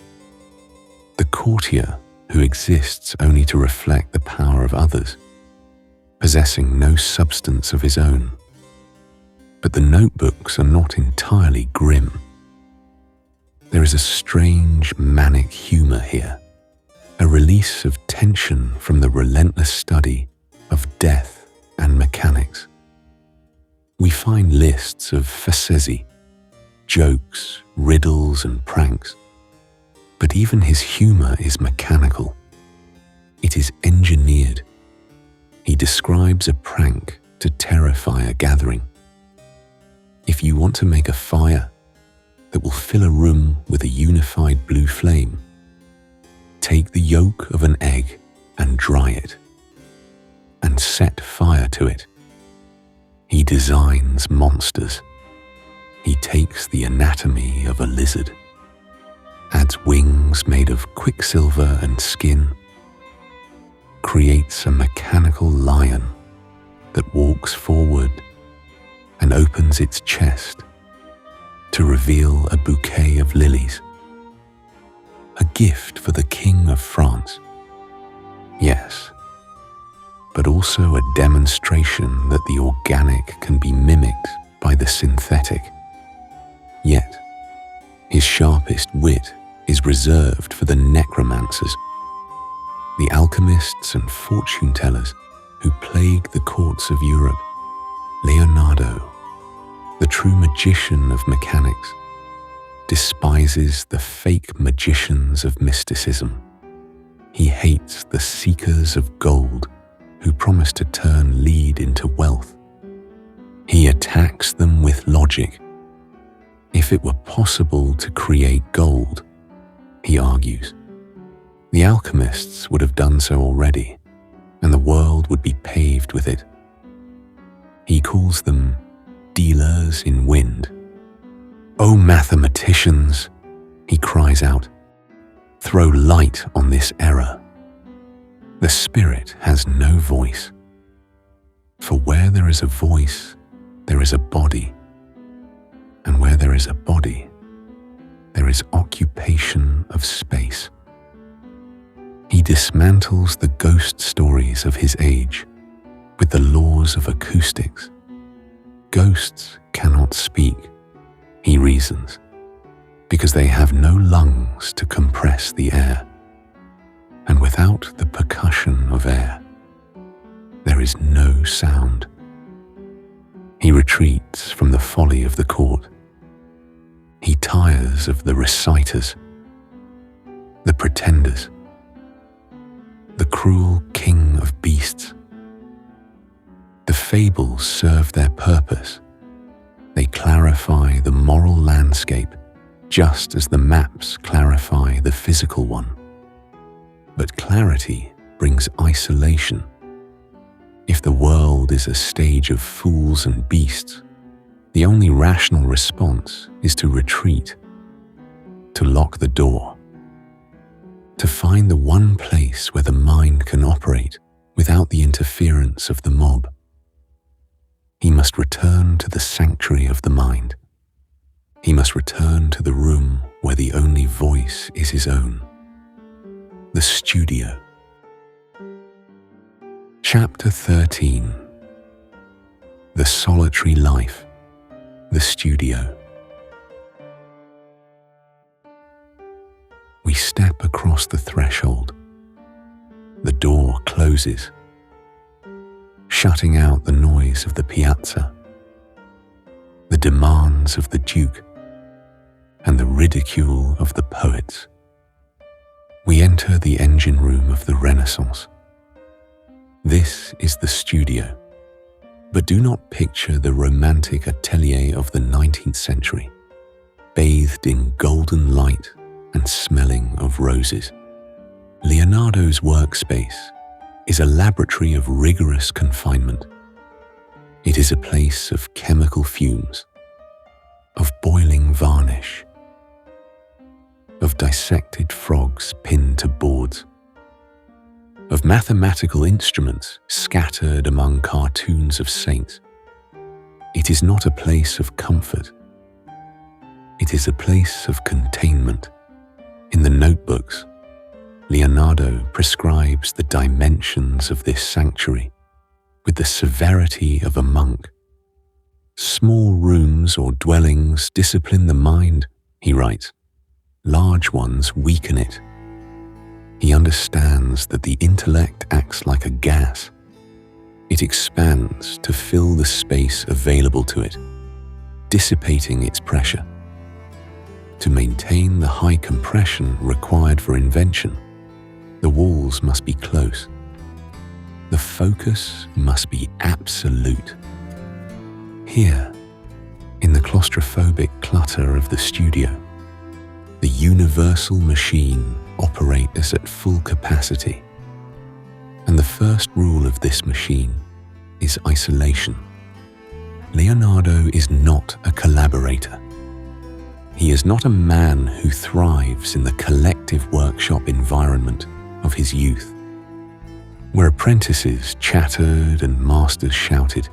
S1: the courtier who exists only to reflect the power of others, possessing no substance of his own. But the notebooks are not entirely grim. There is a strange manic humor here, a release of tension from the relentless study of death and mechanics. We find lists of faceti, jokes, riddles, and pranks. But even his humor is mechanical. It is engineered. He describes a prank to terrify a gathering. If you want to make a fire that will fill a room with a unified blue flame, take the yolk of an egg and dry it, and set fire to it. He designs monsters. He takes the anatomy of a lizard, adds wings made of quicksilver and skin, creates a mechanical lion that walks forward and opens its chest to reveal a bouquet of lilies, a gift for the King of France. Yes, but also a demonstration that the organic can be mimicked by the synthetic. Yet, his sharpest wit is reserved for the necromancers, the alchemists and fortune tellers who plague the courts of Europe. Leonardo, the true magician of mechanics, despises the fake magicians of mysticism. He hates the seekers of gold who promise to turn lead into wealth. He attacks them with logic. If it were possible to create gold, he argues, the alchemists would have done so already, and the world would be paved with it. He calls them dealers in wind. "O mathematicians," he cries out, "throw light on this error. The spirit has no voice. For where there is a voice, there is a body. And where there is a body, there is occupation of space." He dismantles the ghost stories of his age with the laws of acoustics. Ghosts cannot speak, he reasons, because they have no lungs to compress the air. And without the percussion of air, there is no sound. He retreats from the folly of the court. He tires of the reciters, the pretenders, the cruel king of beasts. The fables serve their purpose. They clarify the moral landscape just as the maps clarify the physical one. But clarity brings isolation. If the world is a stage of fools and beasts, the only rational response is to retreat, to lock the door, to find the one place where the mind can operate without the interference of the mob. He must return to the sanctuary of the mind. He must return to the room where the only voice is his own, the studio. Chapter 13. The Solitary Life, the Studio. We step across the threshold. The door closes, shutting out the noise of the piazza, the demands of the duke, and the ridicule of the poets. We enter the engine room of the Renaissance. This is the studio, but do not picture the romantic atelier of the 19th century, bathed in golden light and smelling of roses. Leonardo's workspace is a laboratory of rigorous confinement. It is a place of chemical fumes, of boiling varnish, of dissected frogs pinned to boards, of mathematical instruments scattered among cartoons of saints. It is not a place of comfort. It is a place of containment. In the notebooks, Leonardo prescribes the dimensions of this sanctuary with the severity of a monk. Small rooms or dwellings discipline the mind, he writes. Large ones weaken it. He understands that the intellect acts like a gas. It expands to fill the space available to it, dissipating its pressure. To maintain the high compression required for invention, the walls must be close. The focus must be absolute. Here, in the claustrophobic clutter of the studio, the universal machine operates at full capacity. And the first rule of this machine is isolation. Leonardo is not a collaborator. He is not a man who thrives in the collective workshop environment of his youth, where apprentices chattered and masters shouted.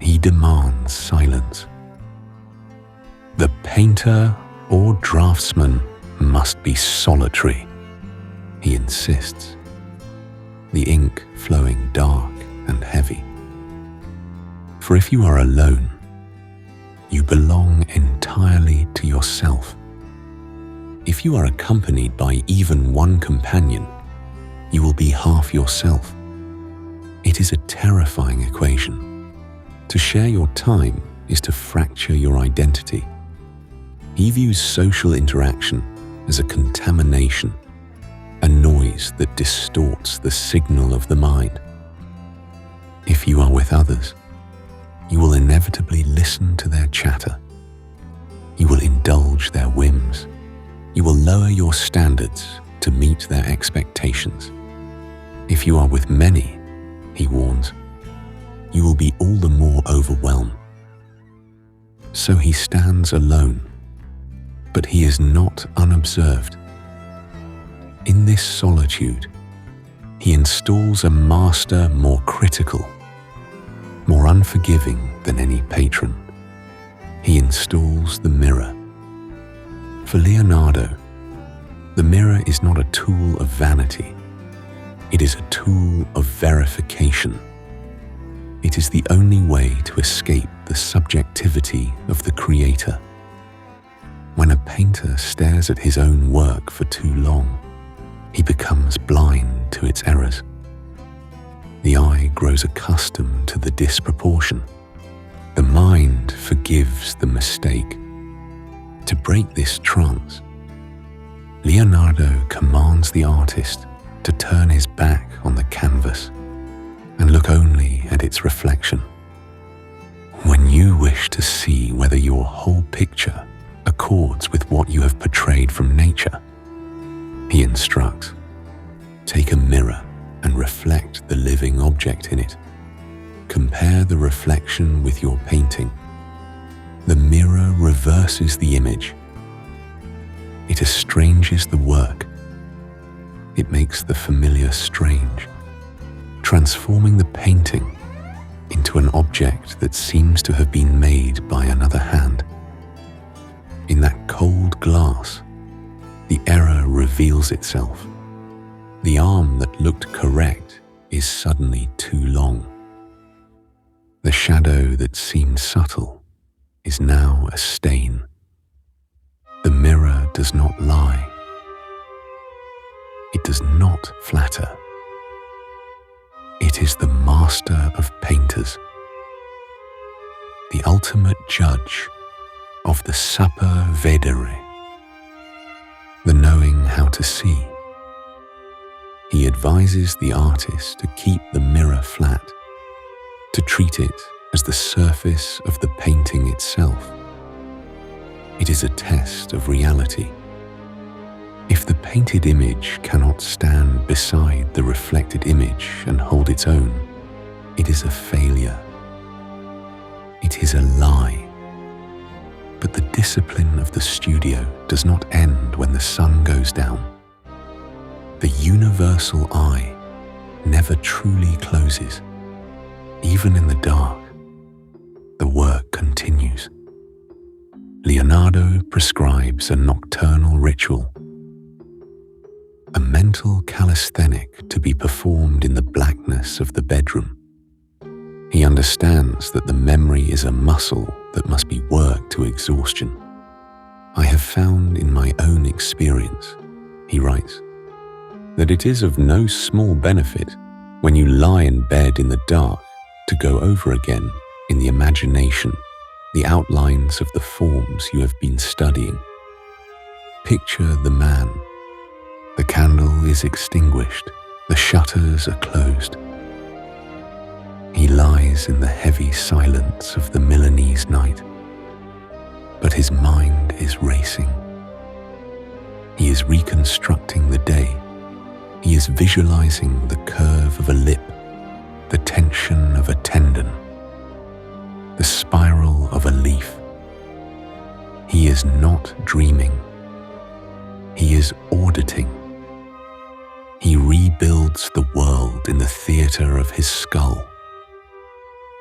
S1: He demands silence. The painter or draftsman must be solitary, he insists, the ink flowing dark and heavy. For if you are alone, you belong entirely to yourself. If you are accompanied by even one companion, you will be half yourself. It is a terrifying equation. To share your time is to fracture your identity. He views social interaction as a contamination, a noise that distorts the signal of the mind. If you are with others, you will inevitably listen to their chatter. You will indulge their whims. You will lower your standards to meet their expectations. If you are with many, he warns, you will be all the more overwhelmed. So he stands alone, but he is not unobserved. In this solitude, he installs a master more critical, more unforgiving than any patron. He installs the mirror. For Leonardo, the mirror is not a tool of vanity. It is a tool of verification. It is the only way to escape the subjectivity of the creator. When a painter stares at his own work for too long, he becomes blind to its errors. The eye grows accustomed to the disproportion. The mind forgives the mistake. To break this trance, Leonardo commands the artist to turn his back on the canvas and look only at its reflection. When you wish to see whether your whole picture accords with what you have portrayed from nature, he instructs, take a mirror and reflect the living object in it. Compare the reflection with your painting. The mirror reverses the image. It estranges the work. It makes the familiar strange, transforming the painting into an object that seems to have been made by another hand. In that cold glass, the error reveals itself. The arm that looked correct is suddenly too long. The shadow that seemed subtle is now a stain. The mirror does not lie. It does not flatter. It is the master of painters, the ultimate judge of the saper vedere, the knowing how to see. He advises the artist to keep the mirror flat, to treat it as the surface of the painting itself. It is a test of reality. If the painted image cannot stand beside the reflected image and hold its own, it is a failure. It is a lie. But the discipline of the studio does not end when the sun goes down. The universal eye never truly closes, even in the dark. the work continues. Leonardo prescribes a nocturnal ritual, a mental calisthenic to be performed in the blackness of the bedroom. He understands that the memory is a muscle that must be worked to exhaustion. I have found in my own experience, he writes, that it is of no small benefit when you lie in bed in the dark to go over again in the imagination the outlines of the forms you have been studying. Picture the man. The candle is extinguished, the shutters are closed. He lies in the heavy silence of the Milanese night, but his mind is racing. He is reconstructing the day. He is visualizing the curve of a lip, the tension of a tendon, the spiral of a leaf. He is not dreaming. He is auditing. He rebuilds the world in the theater of his skull,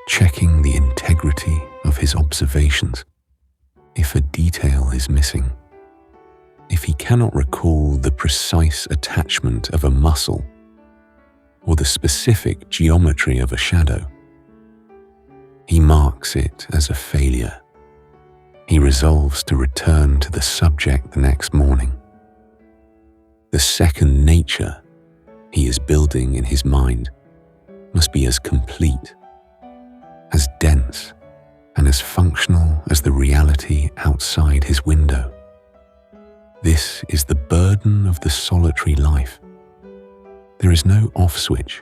S1: checking the integrity of his observations. If a detail is missing, if he cannot recall the precise attachment of a muscle or the specific geometry of a shadow, he marks it as a failure. He resolves to return to the subject the next morning. The second nature he is building in his mind must be as complete, as dense, and as functional as the reality outside his window. This is the burden of the solitary life. There is no off switch.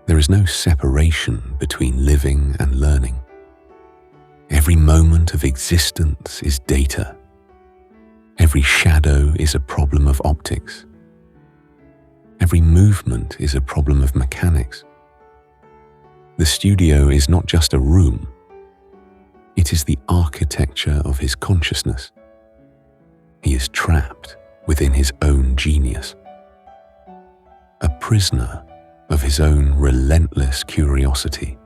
S1: There is no separation between living and learning. Every moment of existence is data. Every shadow is a problem of optics. Every movement is a problem of mechanics. The studio is not just a room. It is the architecture of his consciousness. He is trapped within his own genius, a prisoner of his own relentless curiosity.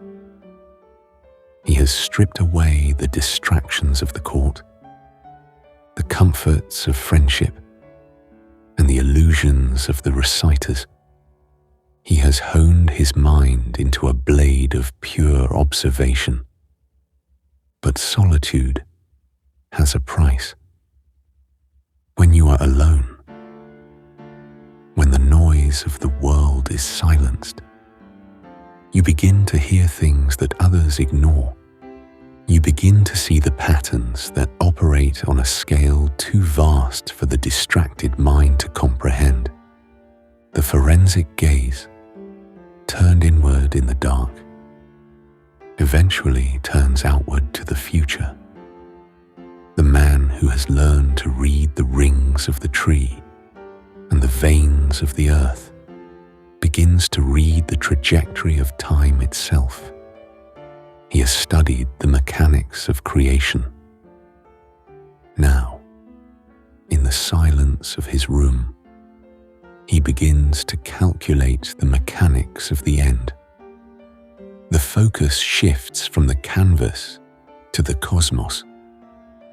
S1: He has stripped away the distractions of the court, the comforts of friendship, and the illusions of the reciters. He has honed his mind into a blade of pure observation. But solitude has a price. When you are alone, when the noise of the world is silenced, you begin to hear things that others ignore. You begin to see the patterns that operate on a scale too vast for the distracted mind to comprehend. The forensic gaze, turned inward in the dark, eventually turns outward to the future. The man who has learned to read the rings of the tree and the veins of the earth begins to read the trajectory of time itself. He has studied the mechanics of creation. Now, in the silence of his room, he begins to calculate the mechanics of the end. The focus shifts from the canvas to the cosmos,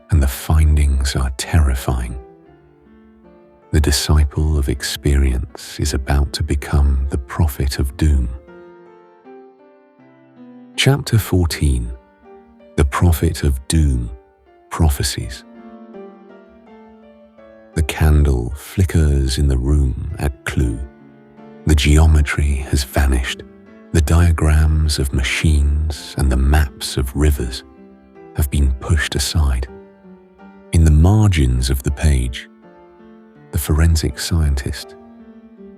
S1: and the findings are terrifying. The disciple of experience is about to become the prophet of doom. Chapter 14. The Prophet of Doom, Prophecies. The candle flickers in the room at clue. The geometry has vanished. The diagrams of machines and the maps of rivers have been pushed aside. In the margins of the page, the forensic scientist,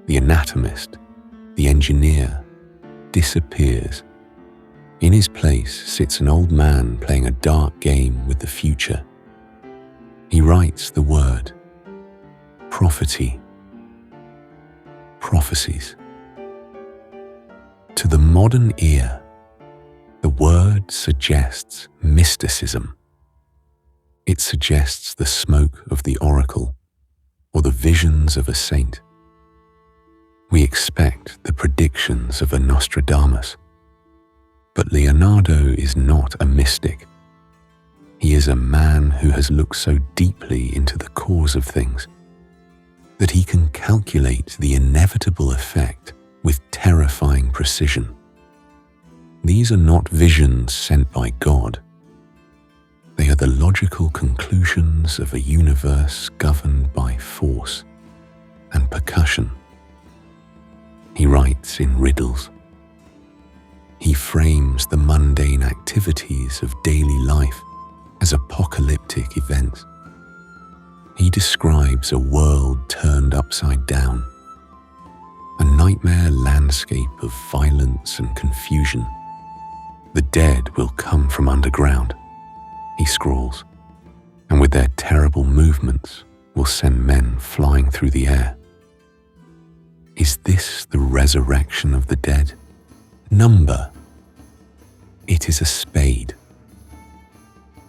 S1: the anatomist, the engineer disappears. In his place sits an old man playing a dark game with the future. He writes the word, prophecy, prophecies. To the modern ear, the word suggests mysticism. It suggests the smoke of the oracle or the visions of a saint. We expect the predictions of a Nostradamus. But Leonardo is not a mystic. He is a man who has looked so deeply into the cause of things that he can calculate the inevitable effect with terrifying precision. These are not visions sent by God. They are the logical conclusions of a universe governed by force and percussion. He writes in riddles. He frames the mundane activities of daily life as apocalyptic events. He describes a world turned upside down, a nightmare landscape of violence and confusion. The dead will come from underground, he scrawls, and with their terrible movements will send men flying through the air. Is this the resurrection of the dead? Number. It is a spade.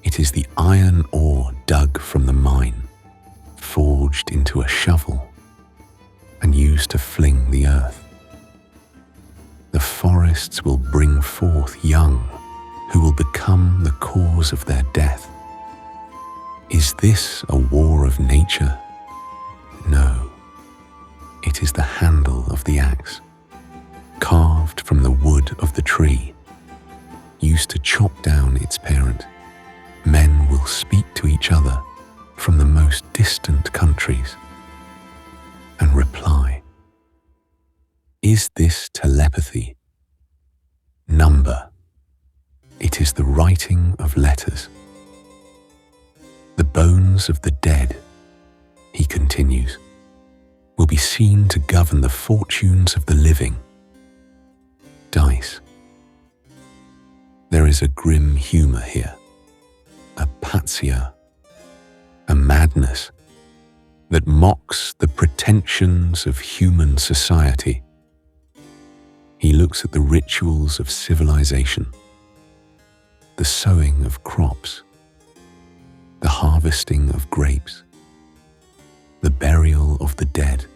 S1: It is the iron ore dug from the mine, forged into a shovel, and used to fling the earth. The forests will bring forth young who will become the cause of their death. Is this a war of nature? No. It is the handle of the axe, carved from the wood of the tree, used to chop down its parent. Men will speak to each other from the most distant countries and reply. Is this telepathy? Number. It is the writing of letters. The bones of the dead, he continues, will be seen to govern the fortunes of the living. Dice. There is a grim humor here, a patia, a madness that mocks the pretensions of human society. He looks at the rituals of civilization, the sowing of crops, the harvesting of grapes, the burial of the dead,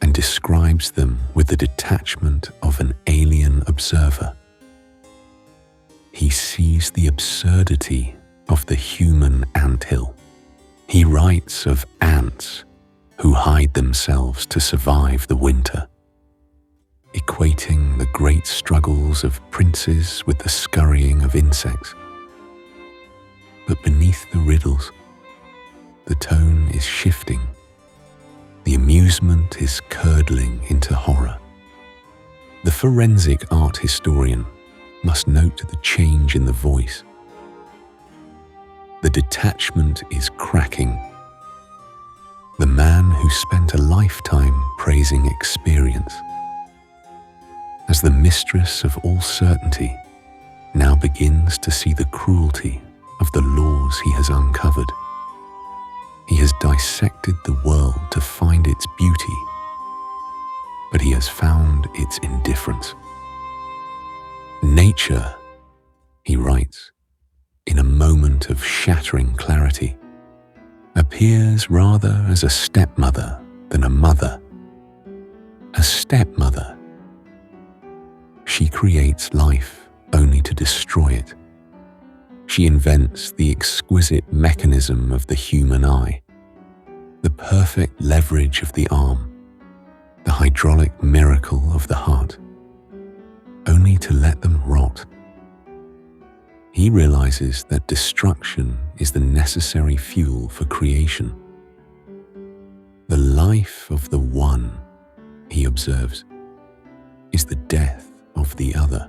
S1: and describes them with the detachment of an alien observer. He sees the absurdity of the human anthill. He writes of ants who hide themselves to survive the winter, equating the great struggles of princes with the scurrying of insects. But beneath the riddles, the tone is shifting. The amusement is curdling into horror. The forensic art historian must note the change in the voice. The detachment is cracking. The man who spent a lifetime praising experience as the mistress of all certainty now begins to see the cruelty of the laws he has uncovered. He has dissected the world to find its beauty, but he has found its indifference. Nature, he writes, in a moment of shattering clarity, appears rather as a stepmother than a mother. A stepmother. She creates life only to destroy it. She invents the exquisite mechanism of the human eye, the perfect leverage of the arm, the hydraulic miracle of the heart, only to let them rot. He realizes that destruction is the necessary fuel for creation. The life of the one, he observes, is the death of the other.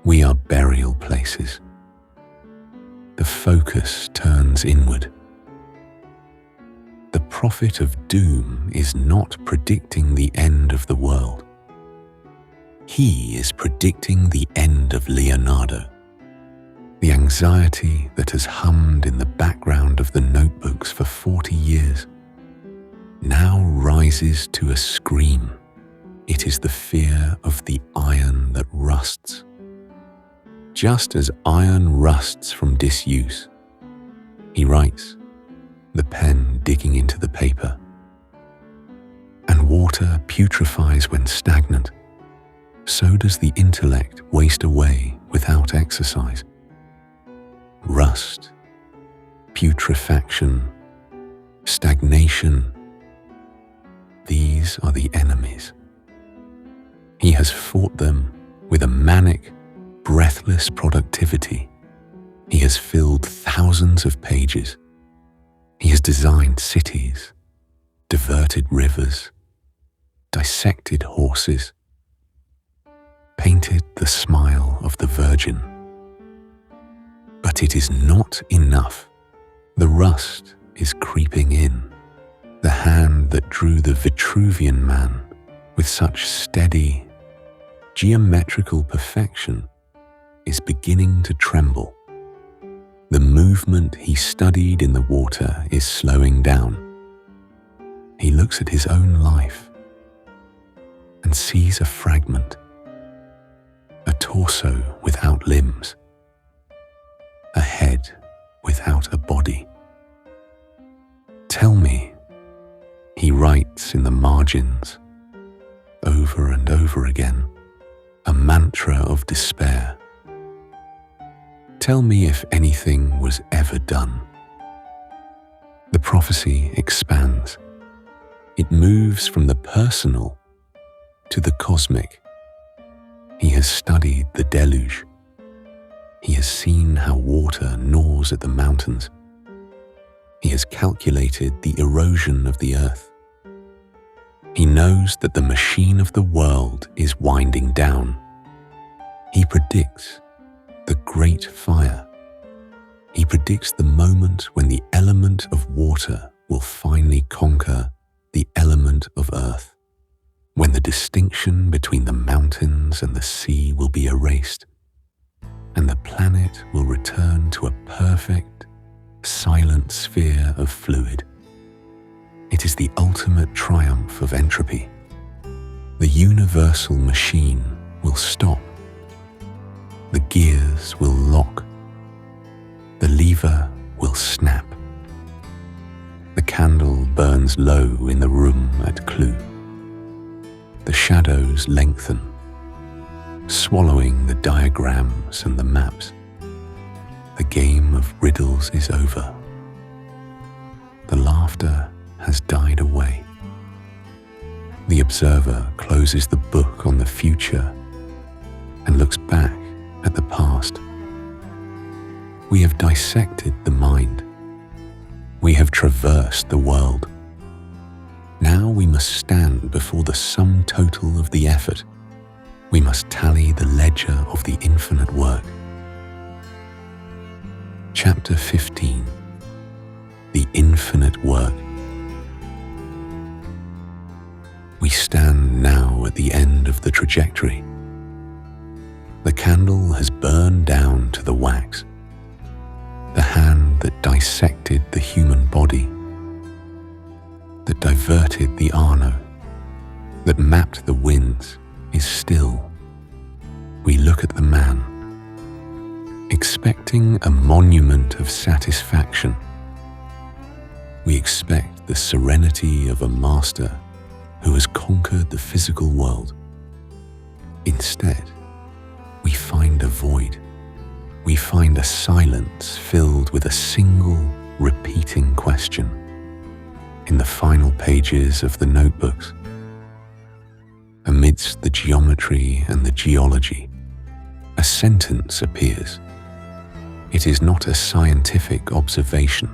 S1: We are burial places. The focus turns inward. The prophet of doom is not predicting the end of the world. He is predicting the end of Leonardo. The anxiety that has hummed in the background of the notebooks for 40 years now rises to a scream. It is the fear of the iron that rusts. Just as iron rusts from disuse, he writes, the pen digging into the paper, and water putrefies when stagnant. so does the intellect waste away without exercise. Rust, putrefaction, stagnation, these are the enemies. He has fought them with a manic, breathless productivity. He has filled thousands of pages. He has designed cities, diverted rivers, dissected horses, painted the smile of the Virgin. But it is not enough. The rust is creeping in. The hand that drew the Vitruvian man with such steady, geometrical perfection is beginning to tremble. The movement he studied in the water is slowing down. He looks at his own life and sees a fragment, a torso without limbs, a head without a body. Tell me, he writes in the margins, over and over again, a mantra of despair. Tell me if anything was ever done. The prophecy expands. It moves from the personal to the cosmic. He has studied the deluge. He has seen how water gnaws at the mountains. He has calculated the erosion of the earth. He knows that the machine of the world is winding down. He predicts the great fire. He predicts the moment when the element of water will finally conquer the element of earth, when the distinction between the mountains and the sea will be erased, and the planet will return to a perfect, silent sphere of fluid. It is the ultimate triumph of entropy. The universal machine will stop. The gears will lock. The lever will snap. The candle burns low in the room at Clou. The shadows lengthen, swallowing the diagrams and the maps. The game of riddles is over. The laughter has died away. The observer closes the book on the future and looks back at the past. We have dissected the mind. We have traversed the world. Now we must stand before the sum total of the effort. We must tally the ledger of the infinite work. Chapter 15. The Infinite Work. We stand now at the end of the trajectory. The candle has burned down to the wax. The hand that dissected the human body, that diverted the Arno, that mapped the winds, is still. We look at the man, expecting a monument of satisfaction. We expect the serenity of a master who has conquered the physical world. Instead, we find a void. We find a silence filled with a single, repeating question. In the final pages of the notebooks, amidst the geometry and the geology, a sentence appears. It is not a scientific observation.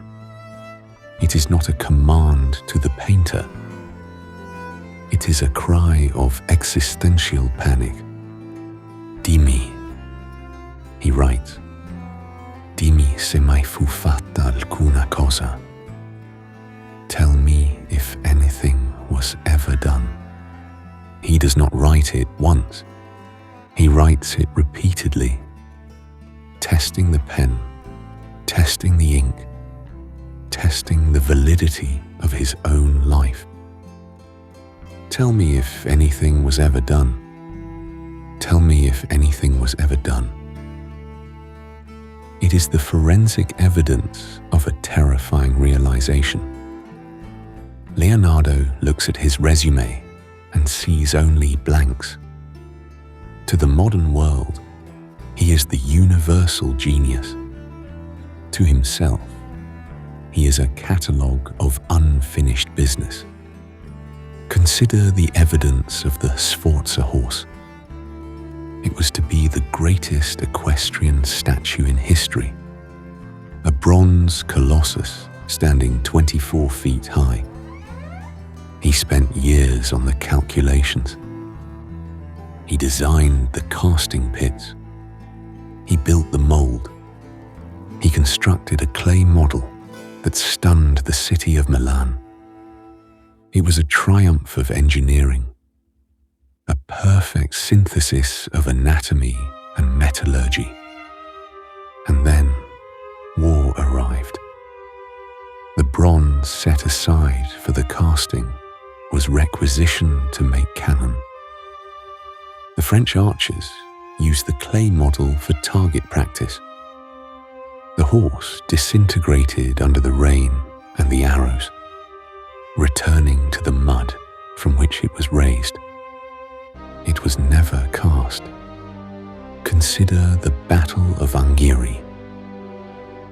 S1: It is not a command to the painter. It is a cry of existential panic. Dimmi, he writes, dimmi se mai fu fatta alcuna cosa. Tell me if anything was ever done. He does not write it once. He writes it repeatedly, testing the pen, testing the ink, testing the validity of his own life. Tell me if anything was ever done. Tell me if anything was ever done. It is the forensic evidence of a terrifying realization. Leonardo looks at his resume and sees only blanks. To the modern world, he is the universal genius. To himself, he is a catalogue of unfinished business. Consider the evidence of the Sforza horse. It was to be the greatest equestrian statue in history, a bronze colossus standing 24 feet high. He spent years on the calculations. He designed the casting pits. He built the mold. He constructed a clay model that stunned the city of Milan. It was a triumph of engineering, a perfect synthesis of anatomy and metallurgy. And then war arrived. The bronze set aside for the casting was requisitioned to make cannon. The French archers used the clay model for target practice. The horse disintegrated under the rain and the arrows, returning to the mud from which it was raised. It was never cast. Consider the Battle of Anghiari.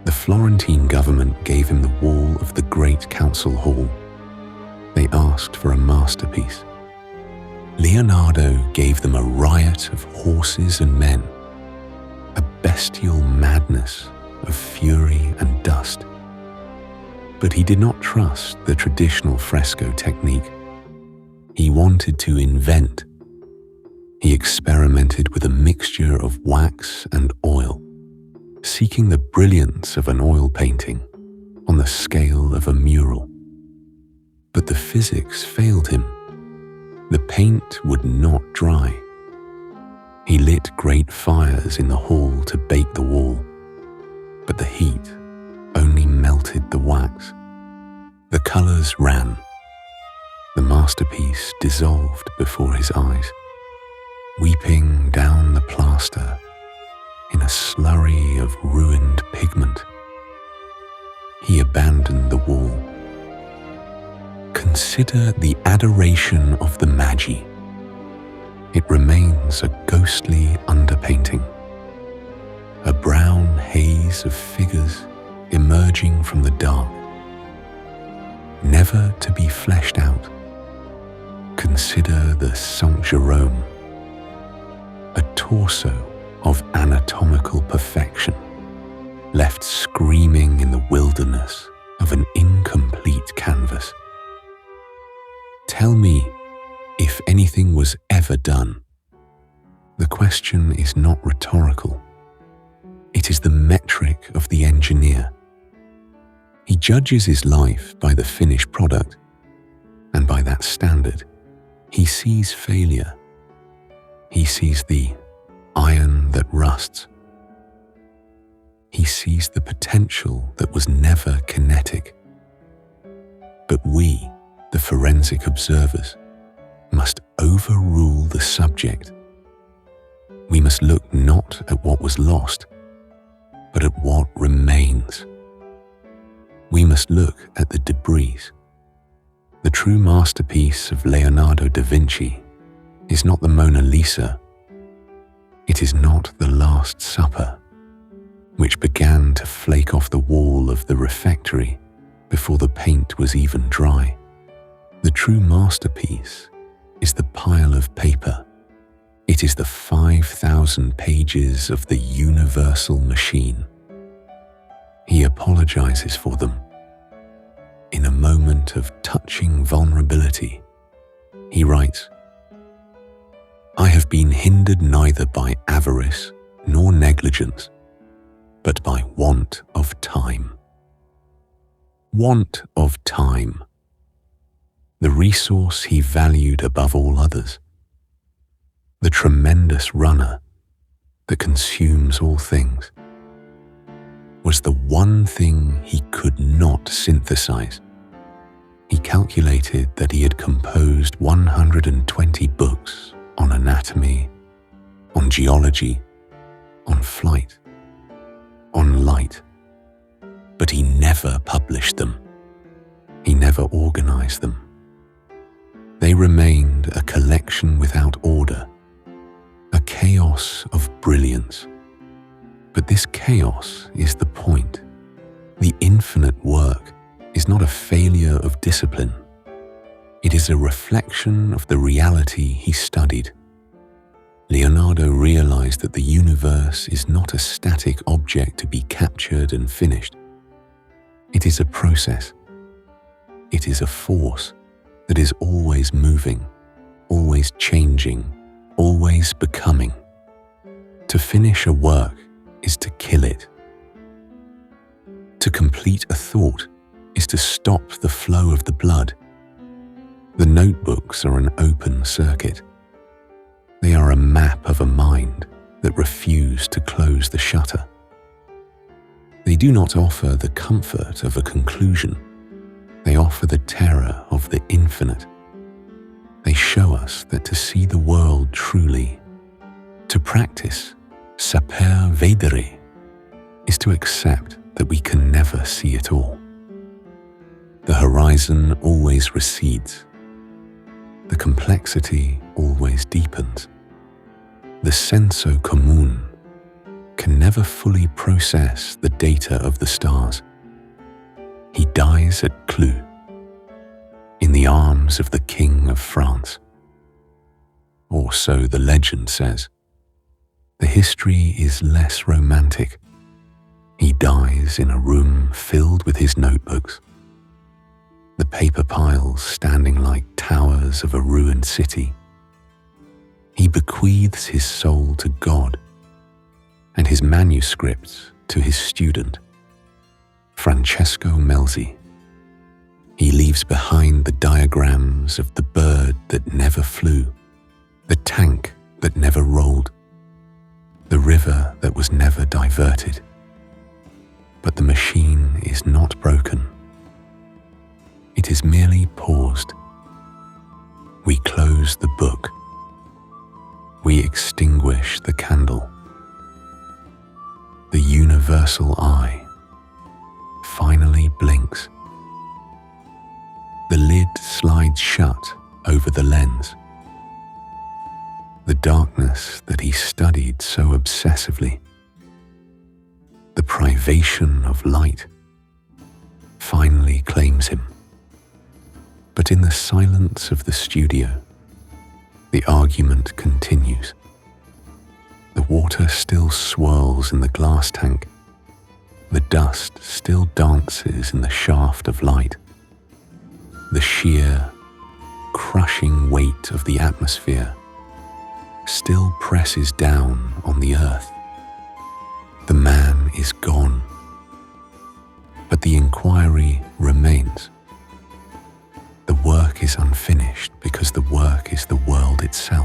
S1: The Florentine government gave him the wall of the great council hall. They asked for a masterpiece. Leonardo gave them a riot of horses and men, a bestial madness of fury and dust. But he did not trust the traditional fresco technique. He wanted to invent. He experimented with a mixture of wax and oil, seeking the brilliance of an oil painting on the scale of a mural. But the physics failed him. The paint would not dry. He lit great fires in the hall to bake the wall, but the heat only melted the wax. The colors ran. The masterpiece dissolved before his eyes, weeping down the plaster in a slurry of ruined pigment. He abandoned the wall. Consider the adoration of the Magi. It remains a ghostly underpainting, a brown haze of figures emerging from the dark, never to be fleshed out. Consider the Saint Jerome, a torso of anatomical perfection, left screaming in the wilderness of an incomplete canvas. Tell me if anything was ever done. The question is not rhetorical. It is the metric of the engineer. He judges his life by the finished product, and by that standard, he sees failure. He sees the iron that rusts. He sees the potential that was never kinetic. But we, the forensic observers, must overrule the subject. We must look not at what was lost, but at what remains. We must look at the debris. The true masterpiece of Leonardo da Vinci is not the Mona Lisa. It is not the Last Supper, which began to flake off the wall of the refectory before the paint was even dry. The true masterpiece is the pile of paper. It is the 5,000 pages of the universal machine. He apologizes for them. In a moment of touching vulnerability, he writes, "I have been hindered neither by avarice nor negligence, but by want of time." Want of time. The resource he valued above all others. The tremendous runner that consumes all things was the one thing he could not synthesize. He calculated that he had composed 120 books on anatomy, on geology, on flight, on light, but he never published them. He never organized them. They remained a collection without order, a chaos chaos of brilliance. But this chaos is the point. The infinite work is not a failure of discipline. It is a reflection of the reality he studied. Leonardo realized that the universe is not a static object to be captured and finished. It is a process. It is a force that is always moving, always changing, always becoming. To finish a work is to kill it. To complete a thought is to stop the flow of the blood. The notebooks are an open circuit. They are a map of a mind that refused to close the shutter. They do not offer the comfort of a conclusion. They offer the terror of the infinite. They show us that to see the world truly, to practice saper vedere, is to accept that we can never see it all. The horizon always recedes. The complexity always deepens. The senso comune can never fully process the data of the stars. He dies at Clou, in the arms of the King of France. Or so the legend says. The history is less romantic. He dies in a room filled with his notebooks, the paper piles standing like towers of a ruined city. He bequeaths his soul to God and his manuscripts to his student, Francesco Melzi. He leaves behind the diagrams of the bird that never flew, the tank that never rolled, the river that was never diverted. But the machine is not broken. It is merely paused. We close the book. We extinguish the candle. The universal eye finally blinks. The lid slides shut over the lens. The darkness that he studied so obsessively, the privation of light, finally claims him. But in the silence of the studio, the argument continues. The water still swirls in the glass tank. The dust still dances in the shaft of light. The sheer, crushing weight of the atmosphere still presses down on the earth. The man is gone, but the inquiry remains. The work is unfinished because the work is the world itself.